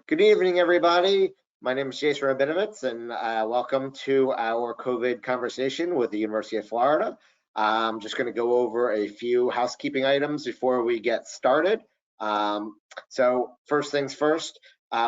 Good evening, everybody. My name is Judi Robinovitz, and welcome to our COVID conversation with the University of Florida. I'm just going to go over a few housekeeping items before we get started. So first things first,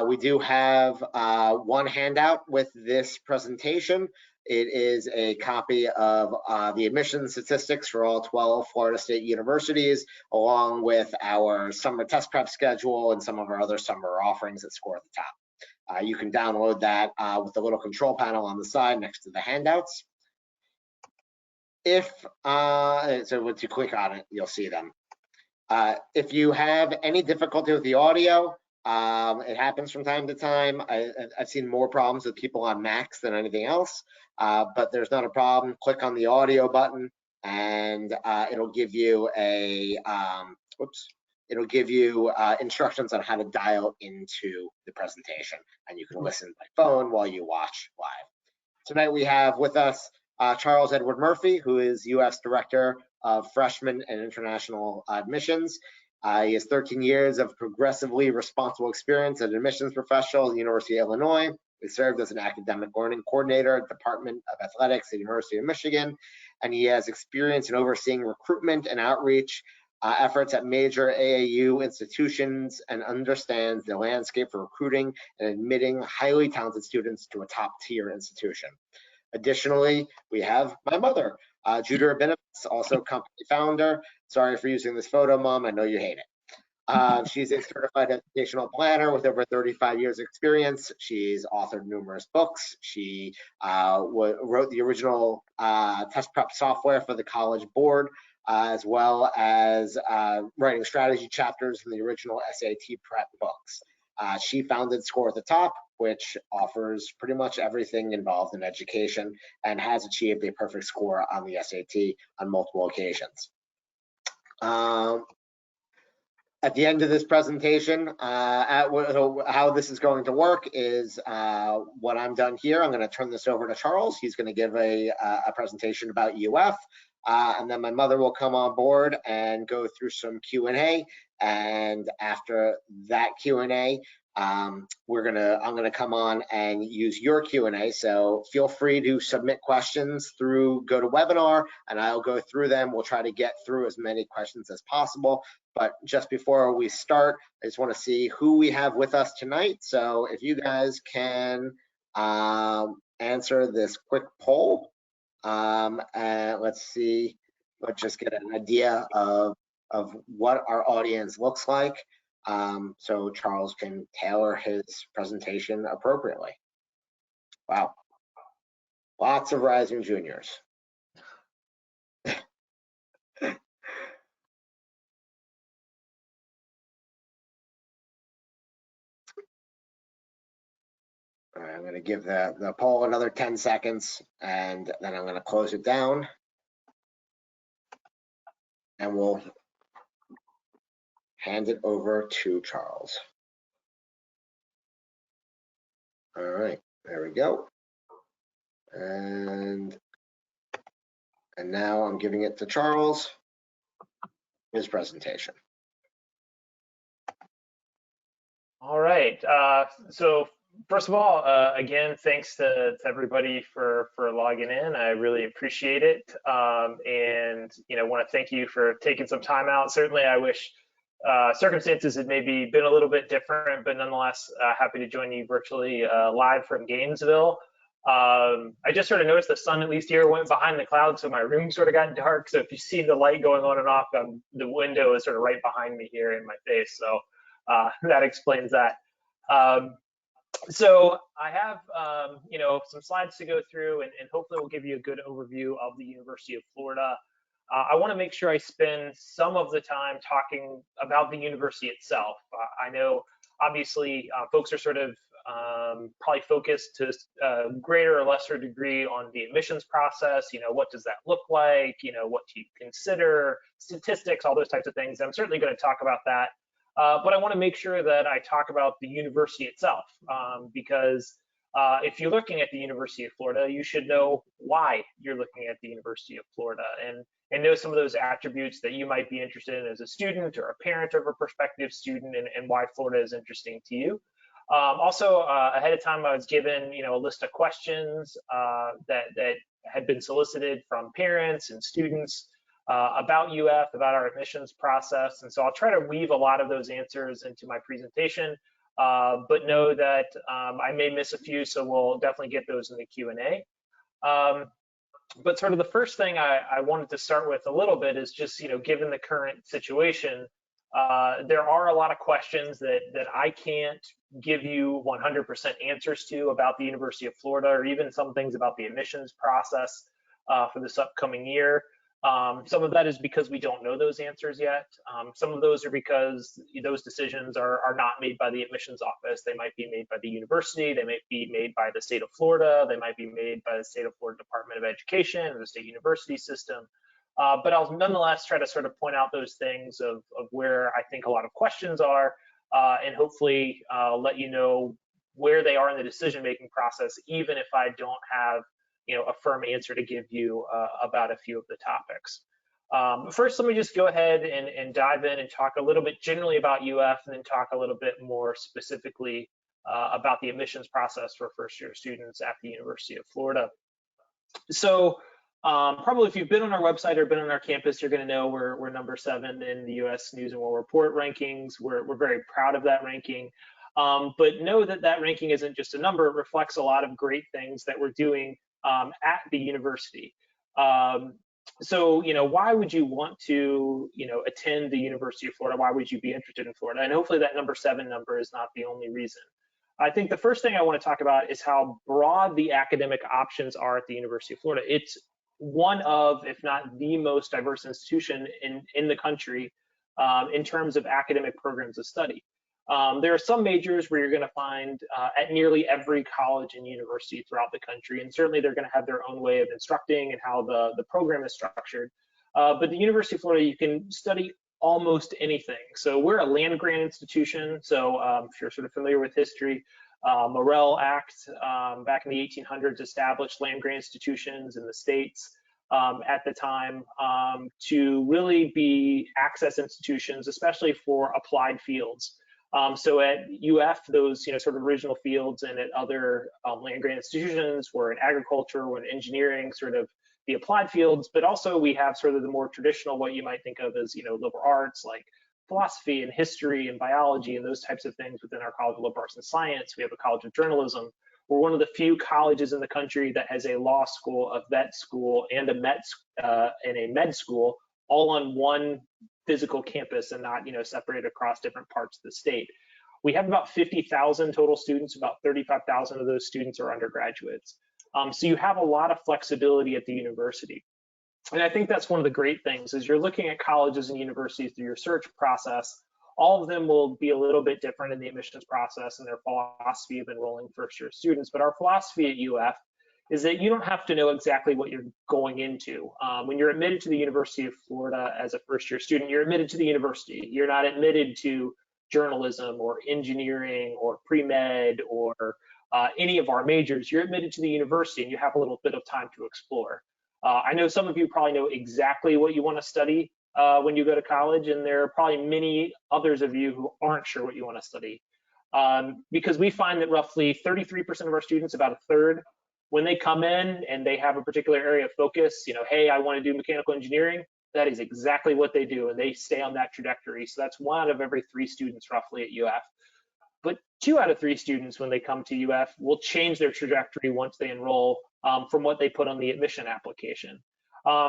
we do have one handout with this presentation. It is a copy of the admissions statistics for all 12 Florida State universities, along with our summer test prep schedule and some of our other summer offerings that score at the top. You can download that with the little control panel on the side next to the handouts. So once you click on it, you'll see them. If you have any difficulty with the audio, it happens from time to time. I've seen more problems with people on Macs than anything else, but there's not a problem. Click on the audio button, and it'll give you a it'll give you instructions on how to dial into the presentation, and you can listen by phone while you watch live. Tonight we have with us Charles Edward Murphy, who is U.S. Director of Freshman and International Admissions. He has 13 years of progressively responsible experience as an admissions professional at the University of Illinois. He served as an academic learning coordinator at the Department of Athletics at the University of Michigan, and he has experience in overseeing recruitment and outreach efforts at major AAU institutions and understands the landscape for recruiting and admitting highly talented students to a top-tier institution. Additionally, we have my mother, Judi Robinovitz, also company founder. Sorry for using this photo, Mom. I know you hate it. She's a certified educational planner with over 35 years experience. She's authored numerous books. She wrote the original test prep software for the College Board, as well as writing strategy chapters in the original SAT prep books. She founded Score at the Top, which offers pretty much everything involved in education and has achieved a perfect score on the SAT on multiple occasions. At the end of this presentation, how this is going to work is when I'm done here, I'm going to turn this over to Charles. He's going to give a presentation about UF, and then my mother will come on board and go through some Q&A. And after that Q&A, I'm gonna come on and use your Q&A. So feel free to submit questions through GoToWebinar, and I'll go through them. We'll try to get through as many questions as possible. But just before we start, I just want to see who we have with us tonight. So if you guys can answer this quick poll, and let's see. Let's just get an idea of what our audience looks like, so Charles can tailor his presentation appropriately. Wow, lots of rising juniors. All right, I'm going to give the poll another 10 seconds, and then I'm going to close it down, and we'll hand it over to Charles. All right, there we go. And now I'm giving it to Charles, his presentation. All right, so first of all, again, thanks to everybody for logging in. I really appreciate it, and want to thank you for taking some time out. Certainly, I wish circumstances had maybe been a little bit different, but nonetheless, happy to join you virtually live from Gainesville. I just sort of noticed the sun, at least here, went behind the clouds, so my room sort of got dark. So if you see the light going on and off, the window is sort of right behind me here in my face. So that explains that. So I have, some slides to go through, and hopefully we'll give you a good overview of the University of Florida. I want to make sure I spend some of the time talking about the university itself. I know, obviously, folks are sort of probably focused to a greater or lesser degree on the admissions process. What does that look like? What do you consider? Statistics, all those types of things. I'm certainly going to talk about that. But I want to make sure that I talk about the university itself, because if you're looking at the University of Florida, you should know why you're looking at the University of Florida and know some of those attributes that you might be interested in as a student or a parent of a prospective student, and why Florida is interesting to you. Also, ahead of time, I was given, a list of questions that had been solicited from parents and students about UF, about our admissions process. And so I'll try to weave a lot of those answers into my presentation, but know that I may miss a few, so we'll definitely get those in the Q&A. But sort of the first thing I wanted to start with a little bit is just, given the current situation, there are a lot of questions that I can't give you 100% answers to about the University of Florida, or even some things about the admissions process for this upcoming year. Some of that is because we don't know those answers yet. Some of those are because those decisions are not made by the admissions office. They might be made by the university. They might be made by the state of Florida. They might be made by the state of Florida Department of Education or the state university system. But I'll nonetheless try to sort of point out those things of where I think a lot of questions are, and hopefully let you know where they are in the decision-making process, even if I don't have a firm answer to give you about a few of the topics. First, let me just go ahead and dive in and talk a little bit generally about UF, and then talk a little bit more specifically about the admissions process for first-year students at the University of Florida. So probably if you've been on our website or been on our campus, you're going to know we're number 7 in the US News and World Report rankings. We're very proud of that ranking. But know that that ranking isn't just a number. It reflects a lot of great things that we're doing at the university. So, why would you want to, attend the University of Florida? Why would you be interested in Florida? And hopefully that number 7 number is not the only reason. I think the first thing I want to talk about is how broad the academic options are at the University of Florida. It's one of, if not the most diverse institution in the country in terms of academic programs of study. There are some majors where you're going to find at nearly every college and university throughout the country, and certainly they're going to have their own way of instructing and how the program is structured. But the University of Florida, you can study almost anything. So we're a land grant institution. So if you're sort of familiar with history, Morrill Act back in the 1800s established land grant institutions in the states at the time to really be access institutions, especially for applied fields. So at UF, those sort of original fields, and at other land grant institutions were in agriculture, were in engineering, sort of the applied fields, but also we have sort of the more traditional, what you might think of as liberal arts, like philosophy and history and biology and those types of things within our College of Liberal Arts and Science. We have a College of Journalism. We're one of the few colleges in the country that has a law school, a vet school, and a med school all on one physical campus, and not separated across different parts of the state. We have about 50,000 total students. About 35,000 of those students are undergraduates. So you have a lot of flexibility at the university. And I think that's one of the great things is you're looking at colleges and universities through your search process. All of them will be a little bit different in the admissions process and their philosophy of enrolling first-year students. But our philosophy at UF is that you don't have to know exactly what you're going into. When you're admitted to the University of Florida as a first-year student, you're admitted to the university. You're not admitted to journalism or engineering or pre-med or any of our majors. You're admitted to the university, and you have a little bit of time to explore. I know some of you probably know exactly what you want to study when you go to college, and there are probably many others of you who aren't sure what you want to study. Because we find that roughly 33% of our students, about a third, when they come in and they have a particular area of focus, hey, I want to do mechanical engineering, that is exactly what they do, and they stay on that trajectory. So that's 1 out of every 3 students roughly at UF. But 2 out of 3 students, when they come to UF, will change their trajectory once they enroll from what they put on the admission application.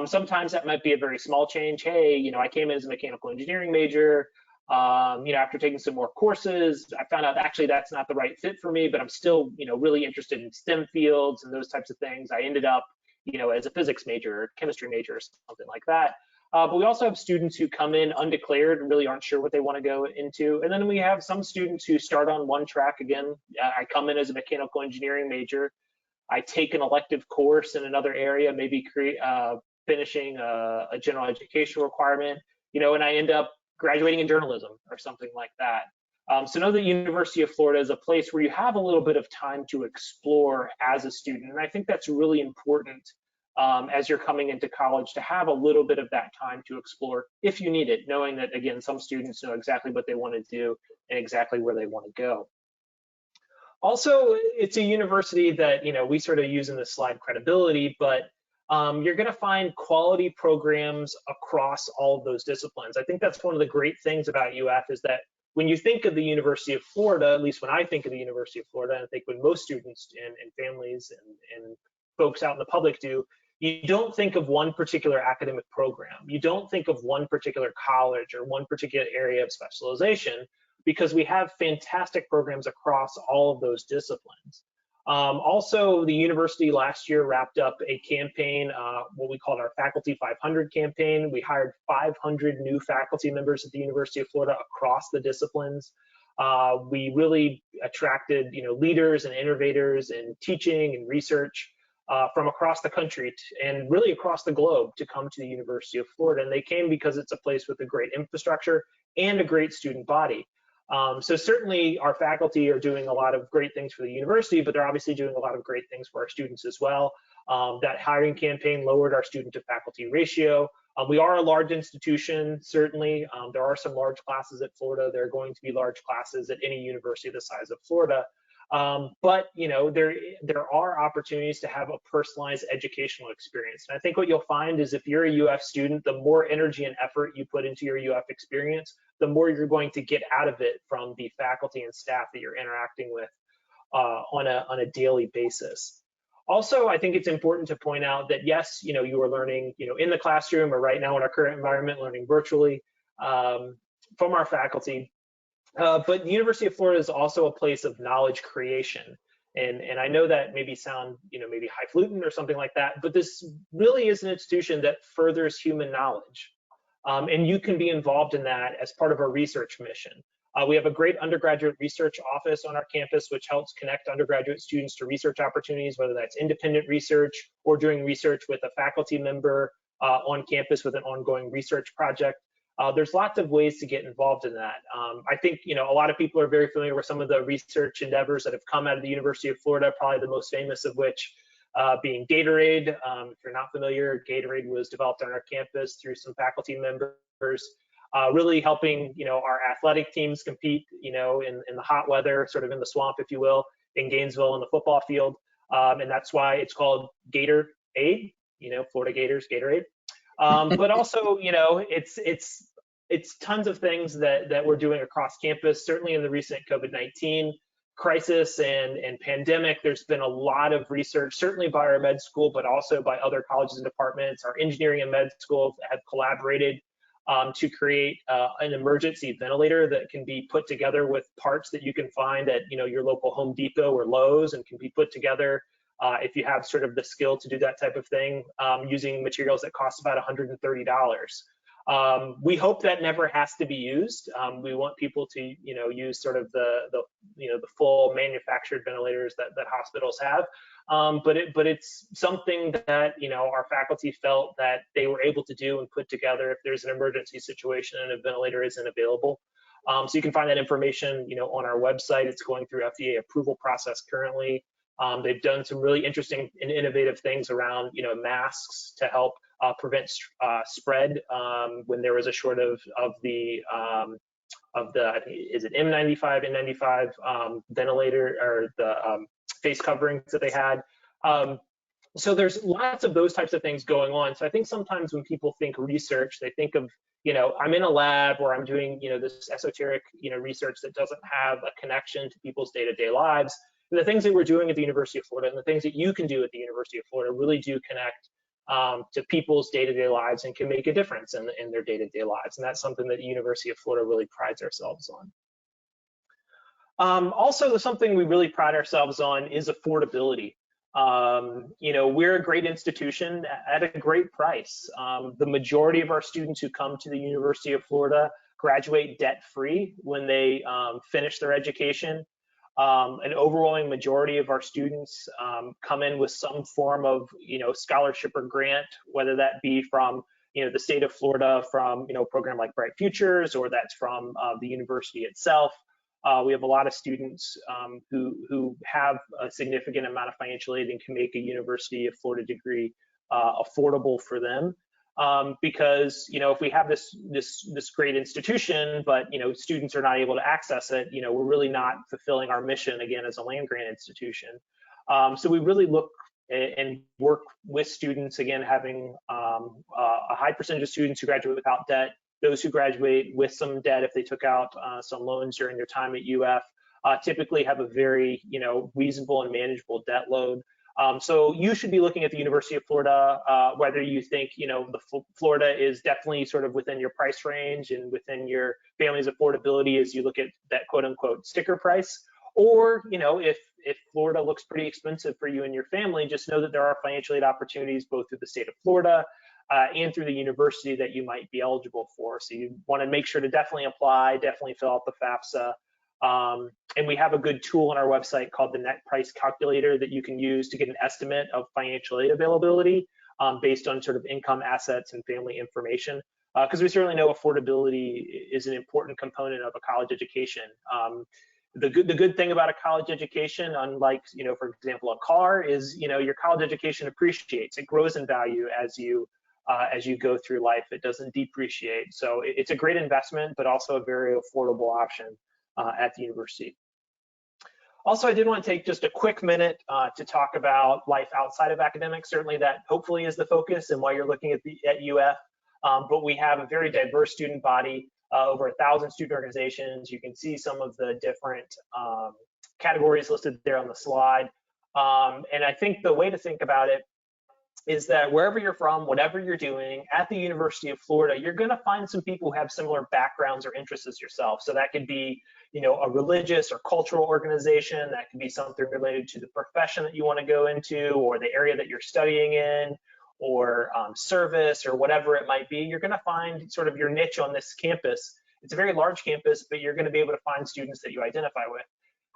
Sometimes that might be a very small change. Hey, I came in as a mechanical engineering major. After taking some more courses, I found out actually that's not the right fit for me, but I'm still, really interested in STEM fields and those types of things. I ended up, as a physics major, or chemistry major, or something like that. But we also have students who come in undeclared and really aren't sure what they want to go into. And then we have some students who start on one track again. I come in as a mechanical engineering major. I take an elective course in another area, maybe finishing a general education requirement, and I end up graduating in journalism or something like that. So know that University of Florida is a place where you have a little bit of time to explore as a student. And I think that's really important as you're coming into college, to have a little bit of that time to explore if you need it, knowing that, again, some students know exactly what they want to do and exactly where they want to go. Also, it's a university that, we sort of use in this slide credibility, but you're going to find quality programs across all of those disciplines. I think that's one of the great things about UF is that when you think of the University of Florida, at least when I think of the University of Florida, and I think when most students and families and folks out in the public do, you don't think of one particular academic program. You don't think of one particular college or one particular area of specialization, because we have fantastic programs across all of those disciplines. Also, the university last year wrapped up a campaign, what we called our Faculty 500 campaign. We hired 500 new faculty members at the University of Florida across the disciplines. We really attracted, leaders and innovators in teaching and research from across the country and really across the globe to come to the University of Florida. And they came because it's a place with a great infrastructure and a great student body. So certainly our faculty are doing a lot of great things for the university, but they're obviously doing a lot of great things for our students as well. That hiring campaign lowered our student to faculty ratio. We are a large institution, certainly. There are some large classes at Florida. There are going to be large classes at any university the size of Florida. But there are opportunities to have a personalized educational experience. And I think what you'll find is if you're a UF student, the more energy and effort you put into your UF experience, the more you're going to get out of it from the faculty and staff that you're interacting with on a daily basis. Also, I think it's important to point out that yes, you are learning, in the classroom or right now in our current environment, learning virtually from our faculty. But the University of Florida is also a place of knowledge creation. And I know that maybe sound, maybe highfalutin or something like that, but this really is an institution that furthers human knowledge. And you can be involved in that as part of our research mission. We have a great undergraduate research office on our campus, which helps connect undergraduate students to research opportunities, whether that's independent research or doing research with a faculty member on campus with an ongoing research project. There's lots of ways to get involved in that. I think, a lot of people are very familiar with some of the research endeavors that have come out of the University of Florida, probably the most famous of which being Gatorade. If you're not familiar, Gatorade was developed on our campus through some faculty members, really helping, our athletic teams compete, in the hot weather, sort of in the swamp, if you will, in Gainesville on the football field. And that's why it's called Gatorade, Florida Gators, Gatorade. But also, it's tons of things that we're doing across campus. Certainly in the recent COVID-19 crisis and pandemic, there's been a lot of research, certainly by our med school, but also by other colleges and departments. Our engineering and med school have collaborated to create an emergency ventilator that can be put together with parts that you can find at your local Home Depot or Lowe's, and can be put together if you have sort of the skill to do that type of thing, using materials that cost about $130. We hope that never has to be used. We want people to, use sort of the full manufactured ventilators that hospitals have. But it's something that, our faculty felt that they were able to do and put together if there's an emergency situation and a ventilator isn't available. So you can find that information, on our website. It's going through FDA approval process currently. They've done some really interesting and innovative things around, masks to help prevent spread when there was a short of the I think, is it M95, N95 ventilator, or the face coverings that they had. So there's lots of those types of things going on. So I think sometimes when people think research, they think of, I'm in a lab or I'm doing, this esoteric, research that doesn't have a connection to people's day-to-day lives. And the things that we're doing at the University of Florida and the things that you can do at the University of Florida really do connect to people's day-to-day lives and can make a difference in their day-to-day lives. And that's something that the University of Florida really prides ourselves on. Also, something we really pride ourselves on is affordability. We're a great institution at a great price. The majority of our students who come to the University of Florida graduate debt-free when they finish their education. An overwhelming majority of our students come in with some form of, scholarship or grant, whether that be from, the state of Florida, from, a program like Bright Futures, or that's from the university itself. We have a lot of students who have a significant amount of financial aid and can make a University of Florida degree affordable for them. because if we have this great institution, but students are not able to access it, we're really not fulfilling our mission again as a land grant institution. So we really look and work with students, again, having a high percentage of students who graduate without debt, those who graduate with some debt if they took out some loans during their time at UF, typically have a very reasonable and manageable debt load. So you should be looking at the University of Florida, whether you think Florida is definitely sort of within your price range and within your family's affordability as you look at that quote unquote sticker price, or if Florida looks pretty expensive for you and your family, just know that there are financial aid opportunities both through the state of Florida and through the university that you might be eligible for. So you want to make sure to definitely apply, definitely fill out the FAFSA. And we have a good tool on our website called the Net Price Calculator that you can use to get an estimate of financial aid availability based on sort of income, assets, and family information. Because we certainly know affordability is an important component of a college education. The good thing about a college education, unlike for example a car, is your college education appreciates. It grows in value as you go through life. It doesn't depreciate. So it's a great investment, but also a very affordable option at the university. Also, I did want to take just a quick minute to talk about life outside of academics. Certainly that hopefully is the focus and why you're looking at UF. But we have a very diverse student body, over 1,000 student organizations. You can see some of the different categories listed there on the slide. And I think the way to think about it is that wherever you're from, whatever you're doing at the University of Florida, you're going to find some people who have similar backgrounds or interests as yourself. So that could be, a religious or cultural organization. That could be something related to the profession that you want to go into, or the area that you're studying in, or service, or whatever it might be. You're going to find sort of your niche on this campus. It's a very large campus, but you're going to be able to find students that you identify with.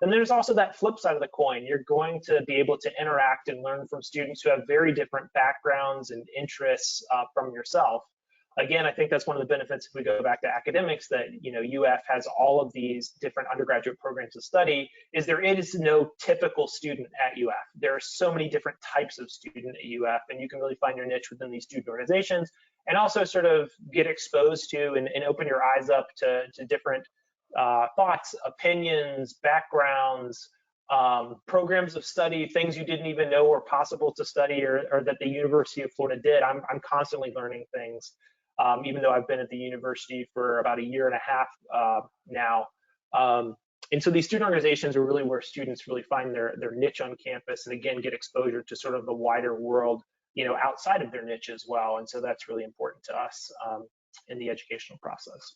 Then there's also that flip side of the coin. You're going to be able to interact and learn from students who have very different backgrounds and interests from yourself. Again, I think that's one of the benefits if we go back to academics, that UF has all of these different undergraduate programs to study, is there is no typical student at UF. There are so many different types of student at UF, and you can really find your niche within these student organizations, and also sort of get exposed to and open your eyes up to different thoughts, opinions, backgrounds, programs of study, things you didn't even know were possible to study or that the University of Florida did. I'm constantly learning things, even though I've been at the university for about 1.5 years now. And so these student organizations are really where students really find their niche on campus, and again, get exposure to sort of the wider world, outside of their niche as well. And so that's really important to us in the educational process.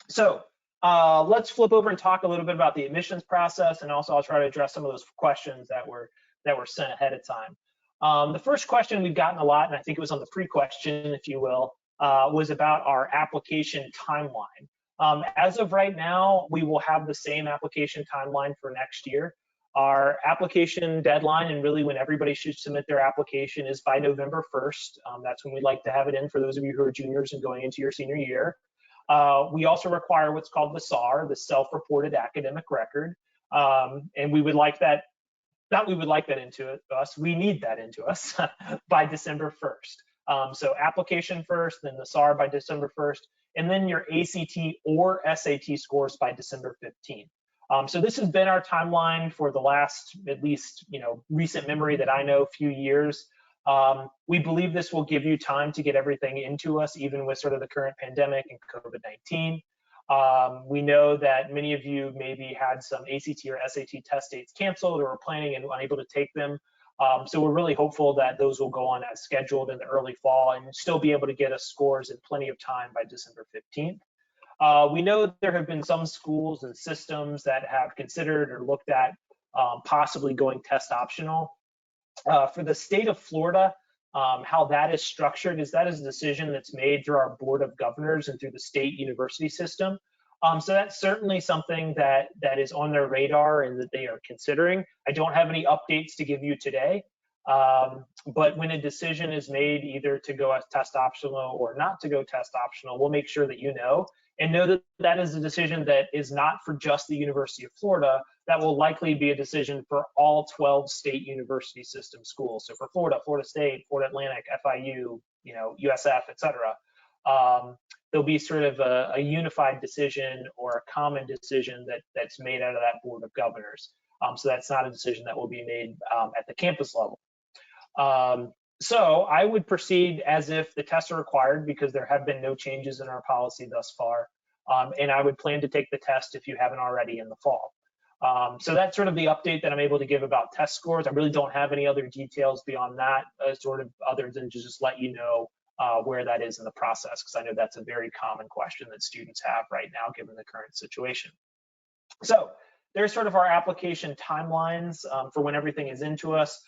So let's flip over and talk a little bit about the admissions process, and also I'll try to address some of those questions that were sent ahead of time. The first question we've gotten a lot, and I think it was on the pre-question, if you will, was about our application timeline. As of right now, we will have the same application timeline for next year. Our application deadline, and really when everybody should submit their application, is by November 1st. That's when we'd like to have it in for those of you who are juniors and going into your senior year. We also require what's called the SAR, the self-reported academic record, and we would like that, not we would like that into us, we need that into us by December 1st. So application first, then the SAR by December 1st, and then your ACT or SAT scores by December 15th. So this has been our timeline for the last, at least, recent memory that I know, few years. We believe this will give you time to get everything into us, even with sort of the current pandemic and COVID-19. We know that many of you maybe had some ACT or SAT test dates canceled or were planning and unable to take them. So we're really hopeful that those will go on as scheduled in the early fall and still be able to get us scores in plenty of time by December 15th. We know there have been some schools and systems that have considered or looked at possibly going test optional. For the state of Florida, how that is structured is that is a decision that's made through our Board of Governors and through the state university system. So that's certainly something that is on their radar and that they are considering. I don't have any updates to give you today, but when a decision is made either to go as test optional or not to go test optional, we'll make sure that you know, and know that that is a decision that is not for just the University of Florida. That will likely be a decision for all 12 state university system schools. So for Florida, Florida State, Florida Atlantic, FIU, USF, et cetera. There'll be sort of a unified decision or a common decision that's made out of that Board of Governors. So that's not a decision that will be made at the campus level. So I would proceed as if the tests are required because there have been no changes in our policy thus far. And I would plan to take the test if you haven't already in the fall. So that's sort of the update that I'm able to give about test scores. I really don't have any other details beyond that, sort of other than to just let you know where that is in the process, because I know that's a very common question that students have right now, given the current situation. So there's sort of our application timelines for when everything is into us.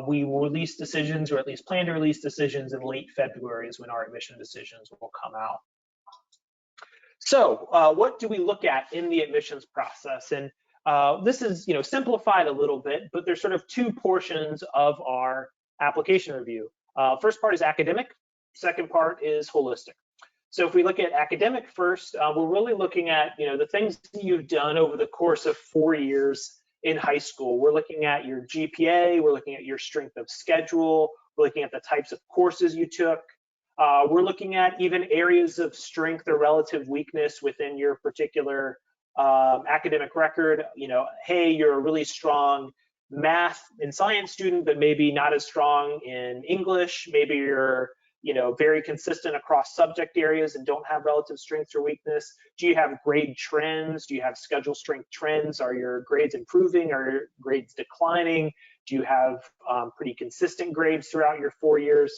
We will release decisions, or at least plan to release decisions in late February is when our admission decisions will come out. So what do we look at in the admissions process? And this is simplified a little bit, but there's sort of two portions of our application review. First part is academic. Second part is holistic. So if we look at academic first, we're really looking at the things that you've done over the course of 4 years in high school. We're looking at your GPA, we're looking at your strength of schedule, we're looking at the types of courses you took. We're looking at even areas of strength or relative weakness within your particular academic record. Hey, you're a really strong math and science student, but maybe not as strong in English. Maybe you're very consistent across subject areas and don't have relative strengths or weakness. Do you have grade trends? Do you have schedule strength trends? Are your grades improving? Are your grades declining? Do you have pretty consistent grades throughout your 4 years?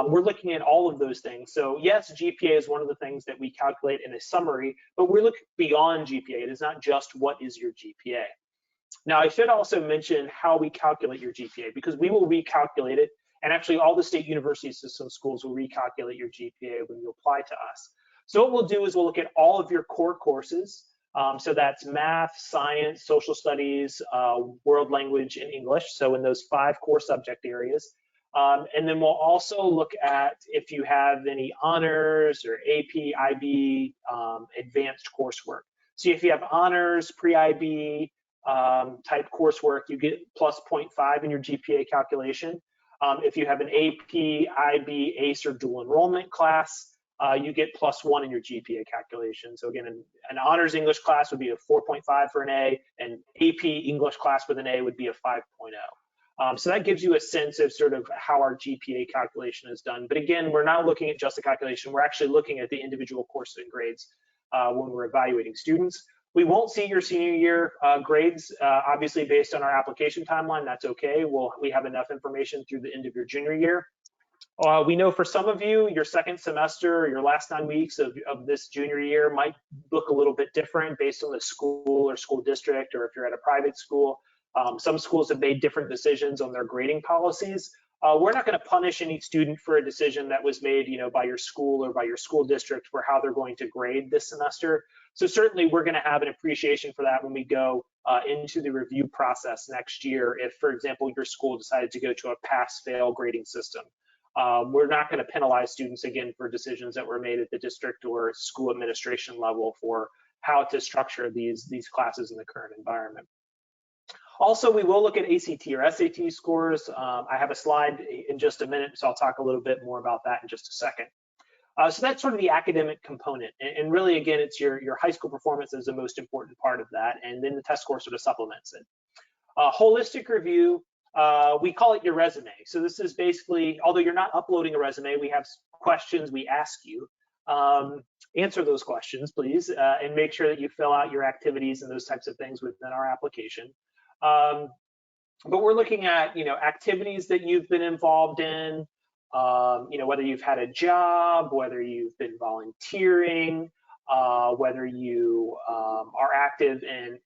We're looking at all of those things. So yes, GPA is one of the things that we calculate in a summary, but we're looking beyond GPA. It is not just what is your GPA. Now, I should also mention how we calculate your GPA, because we will recalculate it. And actually, all the state university system schools will recalculate your GPA when you apply to us. So what we'll do is we'll look at all of your core courses. So that's math, science, social studies, world language, and English. So in those 5 core subject areas. And then we'll also look at if you have any honors or AP, IB, advanced coursework. So if you have honors, pre-IB type coursework, you get plus 0.5 in your GPA calculation. If you have an AP, IB, ACE, or dual enrollment class, you get plus 1 in your GPA calculation. So again, an honors English class would be a 4.5 for an A, and AP English class with an A would be a 5.0. So that gives you a sense of sort of how our GPA calculation is done. But again, we're not looking at just the calculation. We're actually looking at the individual courses and grades when we're evaluating students. We won't see your senior year grades, obviously based on our application timeline. That's okay. We have enough information through the end of your junior year. We know for some of you, your second semester or your last 9 weeks of this junior year might look a little bit different based on the school or school district, or if you're at a private school. Some schools have made different decisions on their grading policies. We're not going to punish any student for a decision that was made, by your school or by your school district for how they're going to grade this semester. So certainly we're going to have an appreciation for that when we go into the review process next year. If, for example, your school decided to go to a pass-fail grading system, we're not going to penalize students again for decisions that were made at the district or school administration level for how to structure these classes in the current environment. Also, we will look at ACT or SAT scores. I have a slide in just a minute, so I'll talk a little bit more about that in just a second. So that's sort of the academic component. And really, again, it's your high school performance is the most important part of that, and then the test score sort of supplements it. Holistic review, we call it your resume. So this is basically, although you're not uploading a resume, we have questions we ask you. Answer those questions, please, and make sure that you fill out your activities and those types of things within our application. But we're looking at, activities that you've been involved in, whether you've had a job, whether you've been volunteering, whether you are active in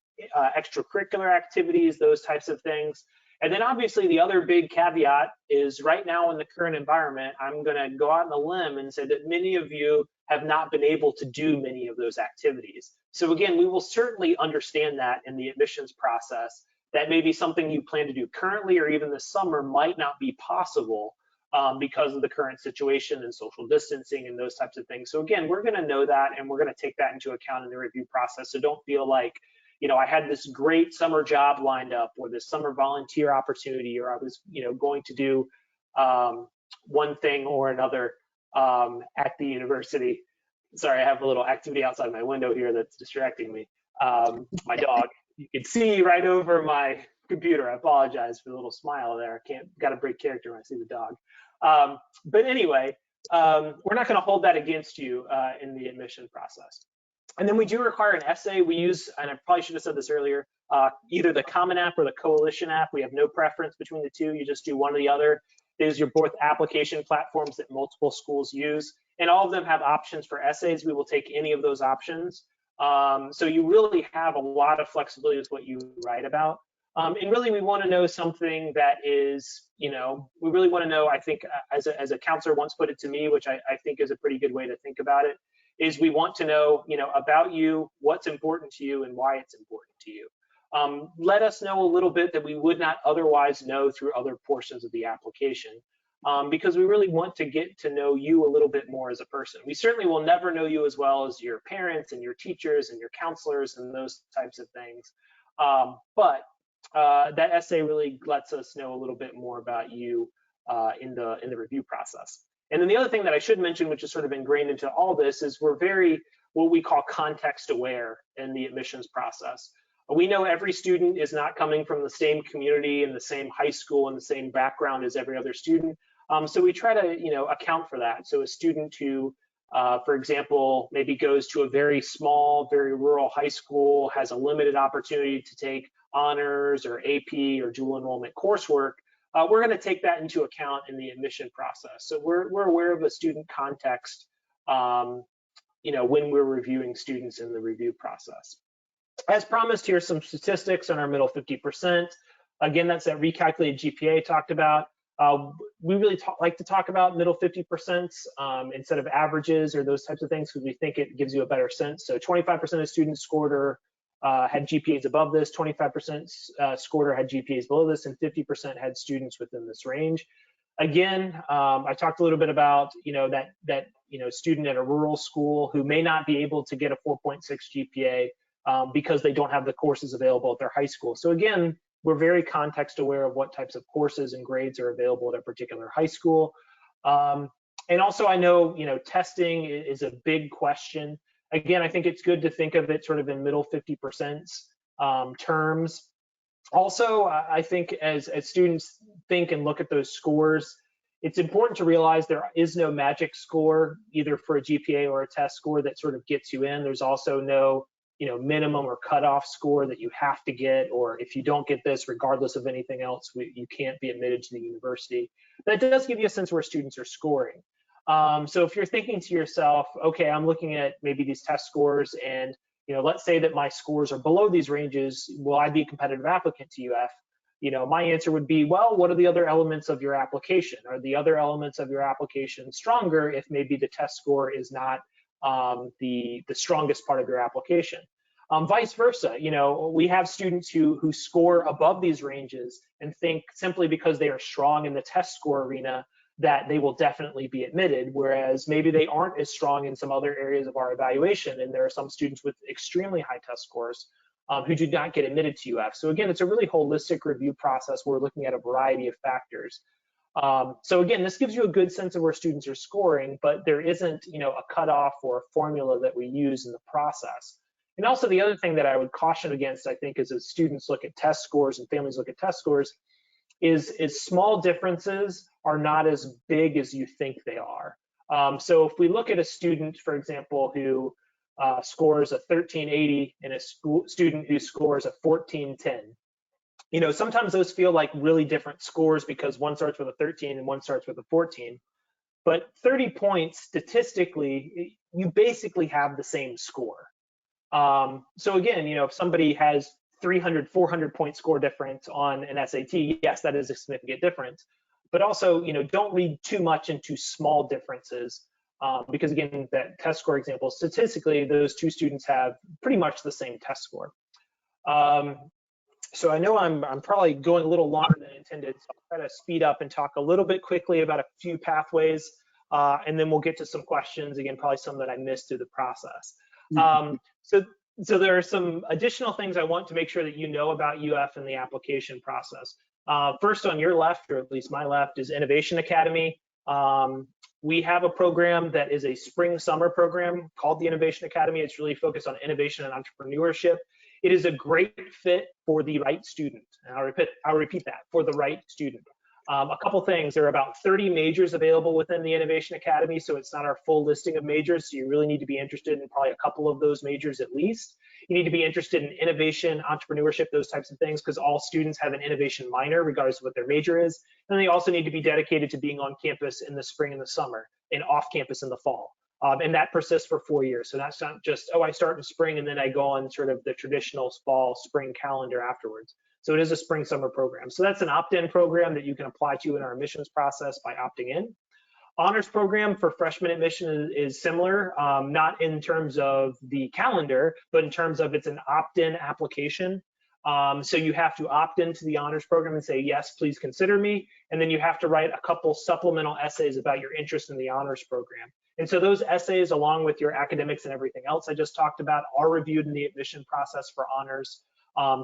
extracurricular activities, those types of things. And then obviously the other big caveat is right now in the current environment, I'm going to go out on a limb and say that many of you have not been able to do many of those activities. So again, we will certainly understand that in the admissions process, that maybe something you plan to do currently or even this summer might not be possible because of the current situation and social distancing and those types of things. So again, we're going to know that, and we're going to take that into account in the review process. So don't feel like, I had this great summer job lined up, or this summer volunteer opportunity, or I was, going to do one thing or another. at the university. Sorry, I have a little activity outside my window here that's distracting me. My dog. You can see right over my computer. I apologize for the little smile there. Got to break character when I see the dog. But anyway, we're not going to hold that against you in the admission process. And then we do require an essay. We use, and I probably should have said this earlier, either the Common App or the Coalition app. We have no preference between the two. You just do one or the other. These are both application platforms that multiple schools use, and all of them have options for essays. We will take any of those options. So you really have a lot of flexibility with what you write about. And really, we want to know something that is, we really want to know, I think, as a counselor once put it to me, which I think is a pretty good way to think about it, is we want to know, about you, what's important to you, and why it's important to you. Let us know a little bit that we would not otherwise know through other portions of the application, because we really want to get to know you a little bit more as a person. We certainly will never know you as well as your parents and your teachers and your counselors and those types of things. But that essay really lets us know a little bit more about you in the review process. And then the other thing that I should mention, which is sort of ingrained into all this, is we're very what we call context aware in the admissions process. We know every student is not coming from the same community and the same high school and the same background as every other student. So we try to, account for that. So a student who, for example, maybe goes to a very small, very rural high school, has a limited opportunity to take honors or AP or dual enrollment coursework, we're going to take that into account in the admission process. So we're aware of the student context, when we're reviewing students in the review process. As promised, here's some statistics on our middle 50%. Again, that's that recalculated GPA talked about. We really like to talk about middle 50% instead of averages or those types of things, because we think it gives you a better sense. So 25% of students scored or had GPAs above this, 25% scored or had GPAs below this, and 50% had students within this range. Again, I talked a little bit about that student at a rural school who may not be able to get a 4.6 GPA because they don't have the courses available at their high school. So again, we're very context aware of what types of courses and grades are available at a particular high school. And also, I know testing is a big question. Again, I think it's good to think of it sort of in middle 50% terms. Also, I think as students think and look at those scores, it's important to realize there is no magic score, either for a GPA or a test score, that sort of gets you in. There's also no minimum or cutoff score that you have to get, or if you don't get this, regardless of anything else, you can't be admitted to the university. But it does give you a sense where students are scoring. So if you're thinking to yourself, okay, I'm looking at maybe these test scores, and let's say that my scores are below these ranges, will I be a competitive applicant to UF? My answer would be, well, what are the other elements of your application? Are the other elements of your application stronger if maybe the test score is not the strongest part of your application? Vice versa, we have students who score above these ranges and think simply because they are strong in the test score arena that they will definitely be admitted, whereas maybe they aren't as strong in some other areas of our evaluation. And there are some students with extremely high test scores who do not get admitted to UF. So again, it's a really holistic review process. We're looking at a variety of factors. So again, this gives you a good sense of where students are scoring, but there isn't a cutoff or a formula that we use in the process. And also the other thing that I would caution against, I think, is as students look at test scores and families look at test scores, is small differences are not as big as you think they are. So if we look at a student, for example, who scores a 1380 and a student who scores a 1410, sometimes those feel like really different scores because one starts with a 13 and one starts with a 14. But 30 points, statistically, you basically have the same score. So again, if somebody has 300, 400 point score difference on an SAT, yes, that is a significant difference. But also, don't read too much into small differences because again, that test score example, statistically, those two students have pretty much the same test score. So I know I'm probably going a little longer than intended, so I'll try to speed up and talk a little bit quickly about a few pathways, and then we'll get to some questions, again, probably some that I missed through the process. So there are some additional things I want to make sure that you know about UF and the application process. First, on your left, or at least my left, is Innovation Academy. We have a program that is a spring-summer program called the Innovation Academy. It's really focused on innovation and entrepreneurship. It is a great fit for the right student. And I'll repeat that, for the right student. A couple things, there are about 30 majors available within the Innovation Academy, so it's not our full listing of majors, so you really need to be interested in probably a couple of those majors at least. You need to be interested in innovation, entrepreneurship, those types of things, because all students have an innovation minor, regardless of what their major is. And they also need to be dedicated to being on campus in the spring and the summer, and off campus in the fall. And that persists for 4 years. So that's not just, oh, I start in spring and then I go on sort of the traditional fall, spring calendar afterwards. So it is a spring summer program. So that's an opt-in program that you can apply to in our admissions process by opting in. Honors program for freshman admission is similar, not in terms of the calendar, but in terms of it's an opt-in application. So you have to opt into the honors program and say, yes, please consider me. And then you have to write a couple supplemental essays about your interest in the honors program. And so those essays, along with your academics and everything else I just talked about, are reviewed in the admission process for honors.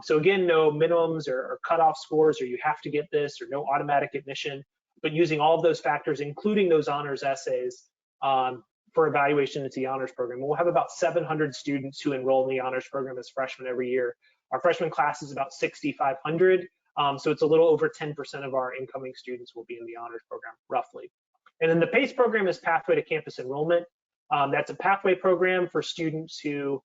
So again, no minimums or cutoff scores, or you have to get this, or no automatic admission, but using all of those factors, including those honors essays, for evaluation into the honors program. We'll have about 700 students who enroll in the honors program as freshmen every year. Our freshman class is about 6,500, so it's a little over 10% of our incoming students will be in the honors program, roughly. And then the PACE program is Pathway to Campus Enrollment. That's a pathway program for students who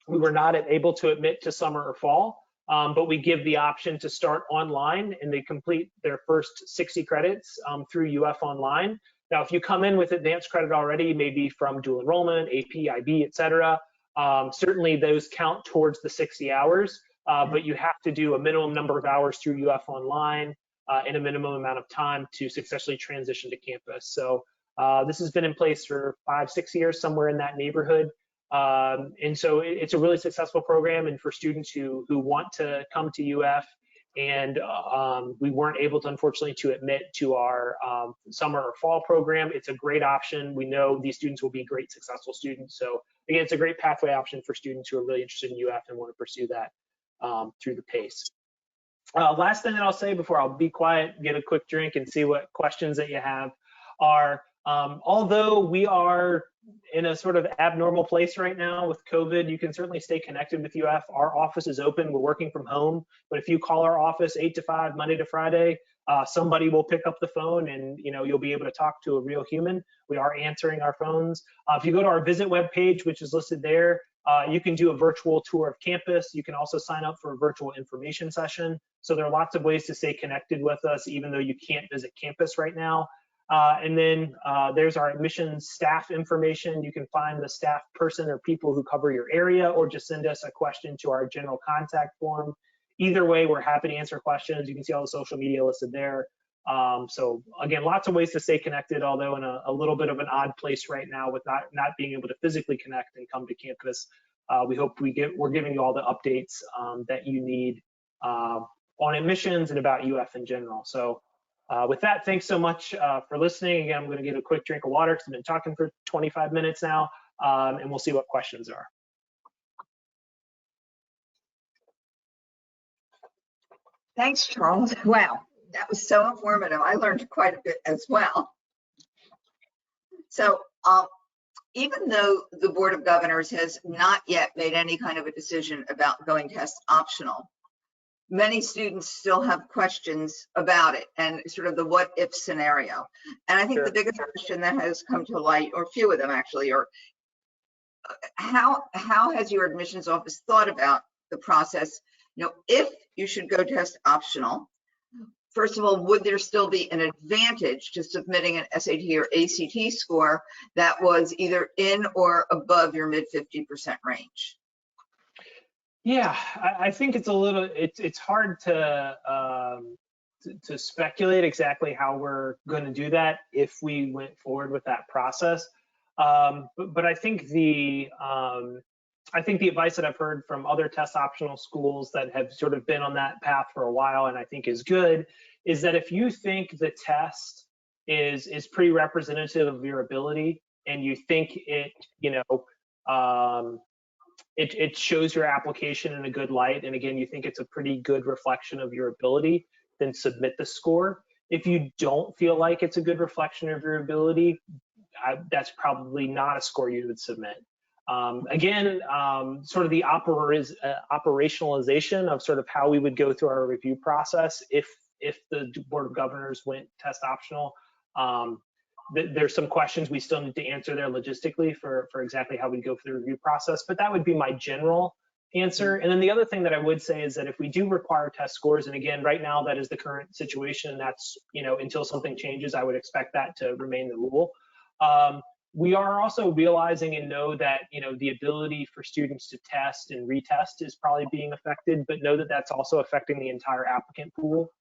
we were not able to admit to summer or fall, but we give the option to start online, and they complete their first 60 credits through UF Online. Now, if you come in with advanced credit already, maybe from dual enrollment, AP, IB, et cetera, certainly those count towards the 60 hours, but you have to do a minimum number of hours through UF Online in a minimum amount of time to successfully transition to campus. So this has been in place for 5-6 years, somewhere in that neighborhood. And so it's a really successful program, and for students who want to come to UF and we weren't able to, unfortunately, to admit to our summer or fall program, it's a great option. We know these students will be great, successful students. So again, it's a great pathway option for students who are really interested in UF and want to pursue that through the PACE. Last thing that I'll say before I'll be quiet, get a quick drink, and see what questions that you have are, although we are in a sort of abnormal place right now with COVID, you can certainly stay connected with UF. Our office is open, we're working from home, but if you call our office 8 to 5, Monday to Friday, somebody will pick up the phone, and you'll be able to talk to a real human. We are answering our phones. If you go to our visit webpage, which is listed there, you can do a virtual tour of campus. You can also sign up for a virtual information session. So there are lots of ways to stay connected with us, even though you can't visit campus right now. And then there's our admissions staff information. You can find the staff person or people who cover your area, or just send us a question to our general contact form. Either way, we're happy to answer questions. You can see all the social media listed there. So again, lots of ways to stay connected, although in a little bit of an odd place right now with not being able to physically connect and come to campus. We hope we're giving you all the updates that you need on admissions and about UF in general. So with that, thanks so much for listening. Again, I'm going to get a quick drink of water because I've been talking for 25 minutes now, and we'll see what questions are. Thanks, Charles. Wow, that was so informative. I learned quite a bit as well. So even though the Board of Governors has not yet made any kind of a decision about going test optional, many students still have questions about it and sort of the what if scenario. And I think Sure. the biggest question that has come to light, or a few of them actually, are how has your admissions office thought about the process? If you should go test optional, first of all, would there still be an advantage to submitting an SAT or ACT score that was either in or above your mid 50% range? Yeah, I think it's a little, it's hard to speculate exactly how we're going to do that if we went forward with that process. But I think the advice that I've heard from other test optional schools that have sort of been on that path for a while, and I think is good, is that if you think the test is pretty representative of your ability, and you think it, it shows your application in a good light, and again, you think it's a pretty good reflection of your ability, then submit the score. If you don't feel like it's a good reflection of your ability, that's probably not a score you would submit. Again, sort of the operationalization of sort of how we would go through our review process if the Board of Governors went test optional. There's some questions we still need to answer there logistically for exactly how we go through the review process, but that would be my general answer. And then the other thing that I would say is that if we do require test scores, and again, right now that is the current situation, that's, until something changes, I would expect that to remain the rule. We are also realizing and know that, the ability for students to test and retest is probably being affected, but know that that's also affecting the entire applicant pool.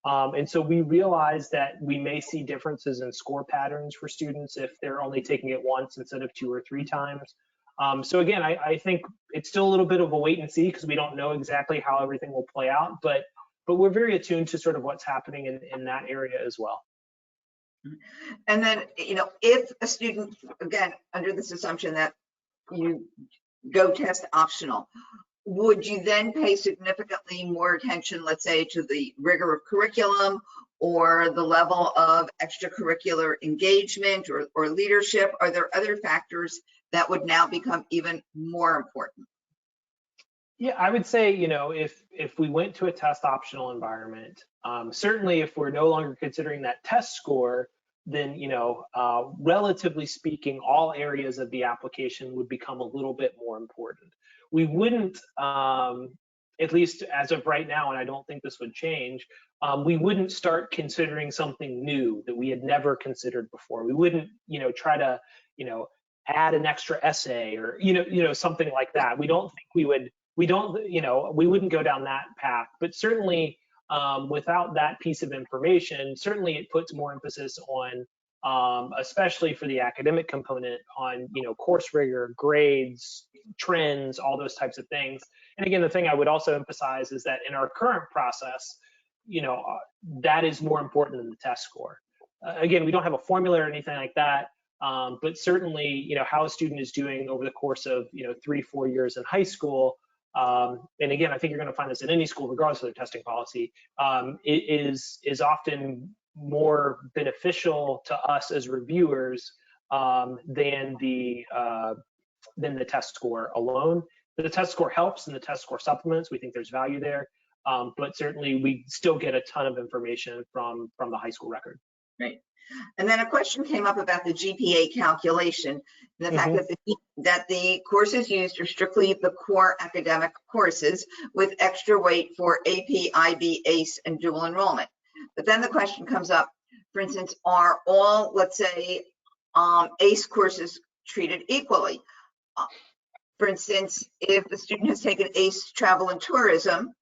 And so we realize that we may see differences in score patterns for students if they're only taking it once instead of 2 or 3 times. So again, I think it's still a little bit of a wait and see because we don't know exactly how everything will play out, but we're very attuned to sort of what's happening in that area as well. And then, if a student, again, under this assumption that you go test optional, would you then pay significantly more attention, let's say, to the rigor of curriculum or the level of extracurricular engagement or leadership? Are there other factors that would now become even more important? Yeah, I would say, if we went to a test optional environment, certainly if we're no longer considering that test score, then, relatively speaking, all areas of the application would become a little bit more important. We wouldn't, at least as of right now, and I don't think this would change, we wouldn't start considering something new that we had never considered before. We wouldn't, try to, add an extra essay or, something like that. We don't think we would, we wouldn't go down that path, but certainly without that piece of information, certainly it puts more emphasis on, especially for the academic component, on course rigor, grades, trends, all those types of things. And again, the thing I would also emphasize is that in our current process, that is more important than the test score. Again, we don't have a formula or anything like that, but certainly, how a student is doing over the course of 3-4 years in high school. And again, I think you're going to find this in any school, regardless of their testing policy, is often more beneficial to us as reviewers than the test score alone. The test score helps and the test score supplements. We think there's value there, but certainly we still get a ton of information from the high school record. Right. And then a question came up about the GPA calculation, the fact that the courses used are strictly the core academic courses with extra weight for AP, IB, ACE, and dual enrollment. But then the question comes up, for instance, are all, let's say, ACE courses treated equally? For instance, if the student has taken ACE Travel and Tourism,